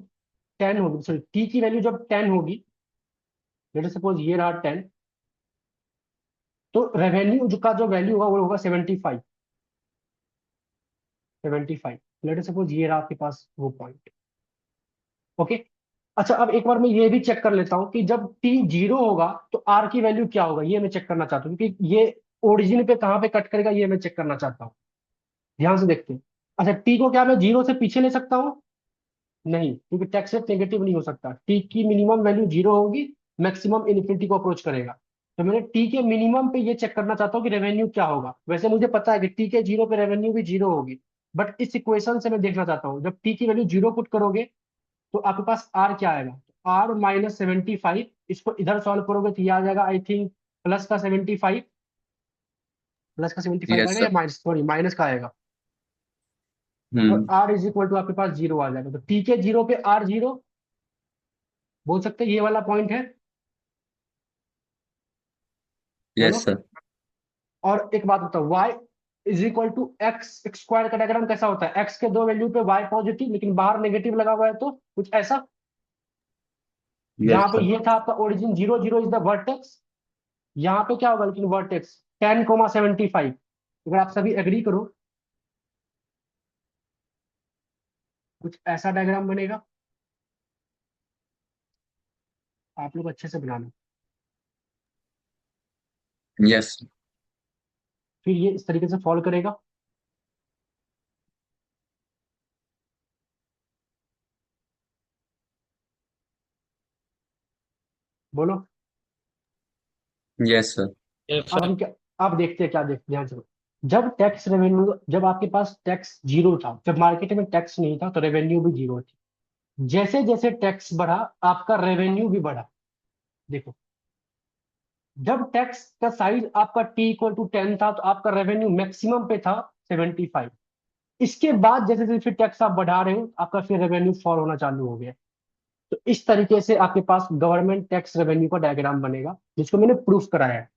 10 होगी, सॉरी t की वैल्यू जब 10 होगी, लेट सपोज ये रहा 10, तो रेवेन्यू जो का जो वैल्यू होगा वो होगा 75, 75। लेट सपोज ये रहा आपके पास वो पॉइंट। ओके, अच्छा अब एक बार मैं ये भी चेक कर लेता हूँ कि जब t 0 होगा तो r की वैल्यू क्या होगा, ये मैं चेक करना चाहता हूँ, क्योंकि ये ओरिजिन पे कहाँ पे कट करेगा ये मैं चेक करना चाहता हूँ। ध्यान से देखते हैं। अच्छा, t को क्या मैं 0 से पीछे ले सकता हूँ, नहीं, क्योंकि टैक्स रेट नेगेटिव नहीं हो सकता, टी की मिनिमम वैल्यू 0 होगी, मैक्सिमम इन्फिनिटी को अप्रोच करेगा। तो मैंने टी के मिनिमम पे ये चेक करना चाहता हूँ कि रेवेन्यू क्या होगा। वैसे मुझे पता है कि टी के 0 पे रेवेन्यू भी 0 होगी, बट इस इक्वेशन से मैं देखना चाहता हूँ जब टी की वैल्यू 0 पुट करोगे तो आपके पास आर क्या आएगा, आर -75। इसको इधर सॉल्व करोगे तो ये आ जाएगा आई थिंक +75, +75 यस आएगा, या सर। माइनस, सॉरी माइनस का आएगा। और हम्म। आर इज इक्वल टू आपके पास 0 आ जाएगा, तो टी के 0 पे आर 0 बोल सकते हैं, ये वाला पॉइंट है। बोलो। Yes sir. और एक बात बताओ, y is equal to X square का डायग्राम कैसा होता है, x के दो वैल्यू पे y पॉजिटिव लेकिन बाहर नेगेटिव लगा हुआ है, तो कुछ ऐसा। यहाँ यस पे सर। ये था आपका ओरिजिन 0 0 इज द वर्टेक्स। यहाँ पे क्या होगा लेकिन वर्टेक्स 10,75। अगर आप सभी एग्री करो कुछ ऐसा डायग्राम बनेगा। आप लोग अच्छे से बनाना। यस फिर ये इस तरीके से फॉलो करेगा। बोलो। Yes sir. यस अब सर। हम क्या, अब देखते हैं क्या देखते हैं, ध्यान से। जब टैक्स रेवेन्यू, जब आपके पास टैक्स जीरो था, जब मार्केट में टैक्स नहीं था तो रेवेन्यू भी जीरो थी। जैसे जैसे टैक्स बढ़ा आपका रेवेन्यू भी बढ़ा। देखो, जब टैक्स का साइज आपका T = 10 था तो आपका रेवेन्यू मैक्सिमम पे था 75। इसके बाद जैसे जैसे फिर टैक्स आप बढ़ा रहे हो आपका फिर रेवेन्यू फॉल होना चालू हो गया। तो इस तरीके से आपके पास गवर्नमेंट टैक्स रेवेन्यू का डायग्राम बनेगा, जिसको मैंने प्रूफ कराया है।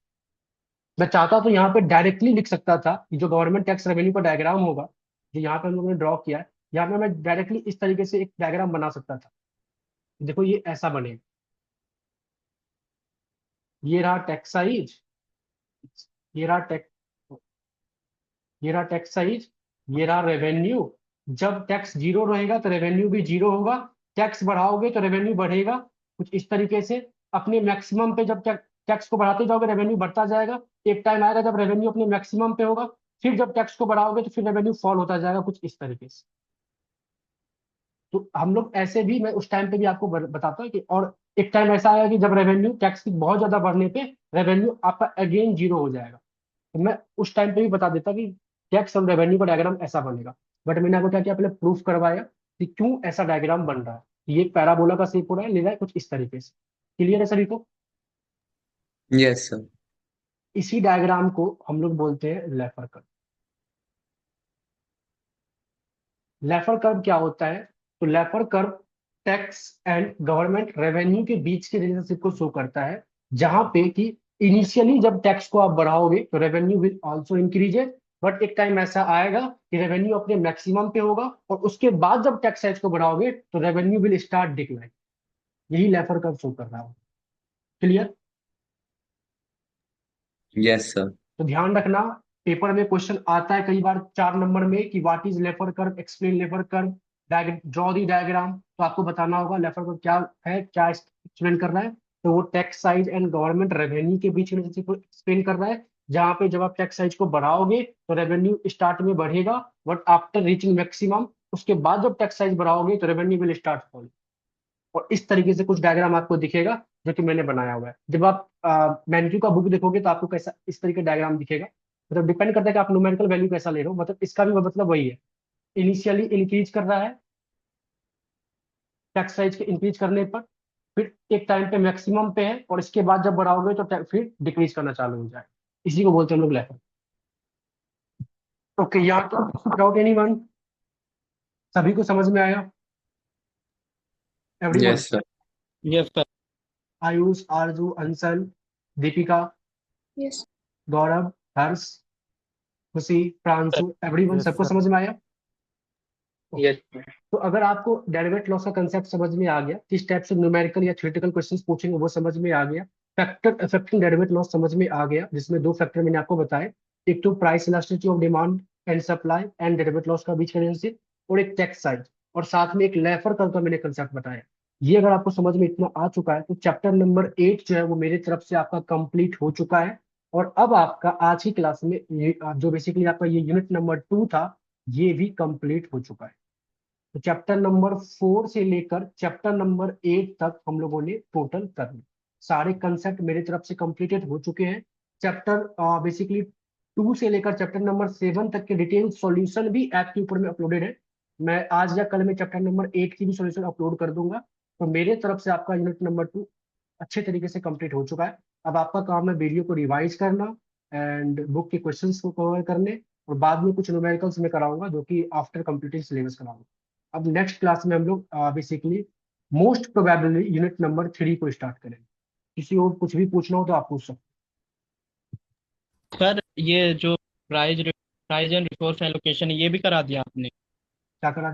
मैं चाहता तो यहाँ पे डायरेक्टली लिख सकता था कि जो गवर्नमेंट टैक्स रेवेन्यू का डायग्राम होगा, जो यहाँ पे हम लोगों ने ड्रॉ किया है, यहाँ पे मैं डायरेक्टली इस तरीके से एक डायग्राम बना सकता था। देखो ये ऐसा बनेगा। ये रहा टैक्स साइज, ये रहा टैक्स, ये रहा टैक्स साइज, ये रहा रेवेन्यू। जब टैक्स जीरो रहेगा तो रेवेन्यू भी जीरो होगा। टैक्स बढ़ाओगे तो रेवेन्यू बढ़ेगा। कुछ इस तरीके से अपने मैक्सिमम पे जब टैक्स को बढ़ाते जाओगे रेवेन्यू बढ़ता जाएगा। एक टाइम आएगा जब रेवेन्यू अपने मैक्सिमम पे होगा। फिर जब टैक्स को बढ़ाओगे तो फिर रेवेन्यू फॉल होता जाएगा, कुछ इस तरीके से। तो हम लोग ऐसे भी, मैं उस टाइम पे भी आपको बताता हूँ कि, और एक टाइम ऐसा आएगा कि जब रेवेन्यू टैक्स की बहुत ज्यादा बढ़ने पे रेवेन्यू आपका अगेन जीरो हो जाएगा। तो मैं उस टाइम पे भी बता देता कि टैक्स और रेवेन्यू का डायग्राम ऐसा बनेगा। बट मैंने आपको क्या किया, पहले प्रूफ करवाया कि क्यों ऐसा डायग्राम बन रहा है। ये एक पैराबोला का शेप हो रहा है, ले रहा है कुछ इस तरीके से। क्लियर है सभी को? Yes sir. इसी डायग्राम को हम लोग बोलते हैं लेफर कर्व। लेफर कर्व क्या होता है? तो Laffer curve tax and government revenue के बीच के रिलेशनशिप को शो करता है, जहां पे कि इनिशियली जब टैक्स को आप बढ़ाओगे तो revenue will also increases. But एक टाइम ऐसा आएगा कि रेवेन्यू अपने मैक्सिमम पे होगा, और उसके बाद जब टैक्स साइज को बढ़ाओगे तो रेवेन्यू विल स्टार्ट डिक्लाइन। यही लेफर कर्व शो कर रहा है। क्लियर? Yes sir. तो ध्यान रखना, पेपर में क्वेश्चन आता है कई बार 4 नंबर में कि what is Laffer curve, explain Laffer curve, draw the diagram. तो आपको बताना होगा लेफर कर्व क्या है, क्या एक्सप्लेन कर रहा है। तो वो tax size and government revenue के बीच में को एक्सप्लेन कर रहा है, जहां पे जब आप टैक्स साइज को बढ़ाओगे तो रेवेन्यू स्टार्ट में बढ़ेगा, बट आफ्टर रीचिंग मैक्सिमम, उसके बाद जब टैक्स साइज बढ़ाओगे तो रेवेन्यू विल स्टार्ट फॉल। और इस तरीके से कुछ डायग्राम आपको दिखेगा, जो कि मैंने बनाया हुआ है। जब आप मैन्यू का बुक देखोगे तो आपको कैसा इस तरीके डायग्राम दिखेगा। मतलब डिपेंड करता है कि आप न्यूमेरिकल वैल्यू कैसा ले रहे हो, मतलब इसका भी मतलब वही है। इनिशियली इंक्रीज कर रहा है टैक्स साइज के इंक्रीज करने पर, फिर एक टाइम पे मैक्सिमम पे है, और इसके बाद जब बढ़ाओगे तो फिर डिक्रीज करना चालू हो जाए। इसी को बोलते हैं हम लोग लेफर। ओके, यहाँ तो डाउट एनीवन? सभी को समझ में आया? Everyone? Yes sir. Yes sir. Ayush, आरजू, अंसल, दीपिका, यस। गौरव, हर्ष, खुशी, प्रांशु, एवरीवन, यस सबको सर। समझ में आया? यस। तो अगर आपको डेरिवेट लॉस का कंसेप्ट समझ में आ गया, किस टाइप से न्यूमेरिकल या थ्योरेटिकल क्वेश्चंस पूछेंगे वो समझ में आ गया, फैक्टर अफेक्टिंग डेरिवेट लॉस समझ में आ गया, जिसमें दो फैक्टर मैंने आपको बताए, एक तो price elasticity of demand and supply and डेरिवेट लॉस का बीच का रिलेशनशिप, और एक टैक्स साइज, और साथ में एक लेफर कर्व का मैंने कंसेप्ट बताया। ये अगर आपको समझ में इतना आ चुका है तो चैप्टर नंबर 8 जो है वो मेरी तरफ से आपका कंप्लीट हो चुका है। और अब आपका आज की क्लास में जो बेसिकली आपका ये यूनिट नंबर 2 था, ये भी कंप्लीट हो चुका है। तो चैप्टर नंबर 4 से लेकर चैप्टर नंबर 8 तक हम लोगों ने टोटल कर लिया। सारे कंसेप्ट मेरी तरफ से कंप्लीटेड हो चुके हैं। चैप्टर बेसिकली 2 से लेकर चैप्टर नंबर 7 तक के डिटेल सॉल्यूशन भी ऐप के ऊपर में अपलोडेड है। मैं आज या कल में चैप्टर नंबर 8 की भी सॉल्यूशन अपलोड कर दूंगा। तो मेरे तरफ से आपका यूनिट नंबर 2 अच्छे तरीके से कंप्लीट हो चुका है। अब आपका काम है वीडियो को रिवाइज करना एंड बुक के क्वेश्चंस को कवर करने, और बाद में कुछ न्यूमेरिकल्स में कराऊंगा जो कि आफ्टर कंप्लीटिंग सिलेबस कराऊंगा। अब नेक्स्ट क्लास में हम लोग basically most probably unit number 3 को स्टार्ट करेंगे। किसी और कुछ भी पूछना हो तो आप पूछ सकते सर ये जो price price and resource allocation ये भी करा दिया आपने? हो। क्या करा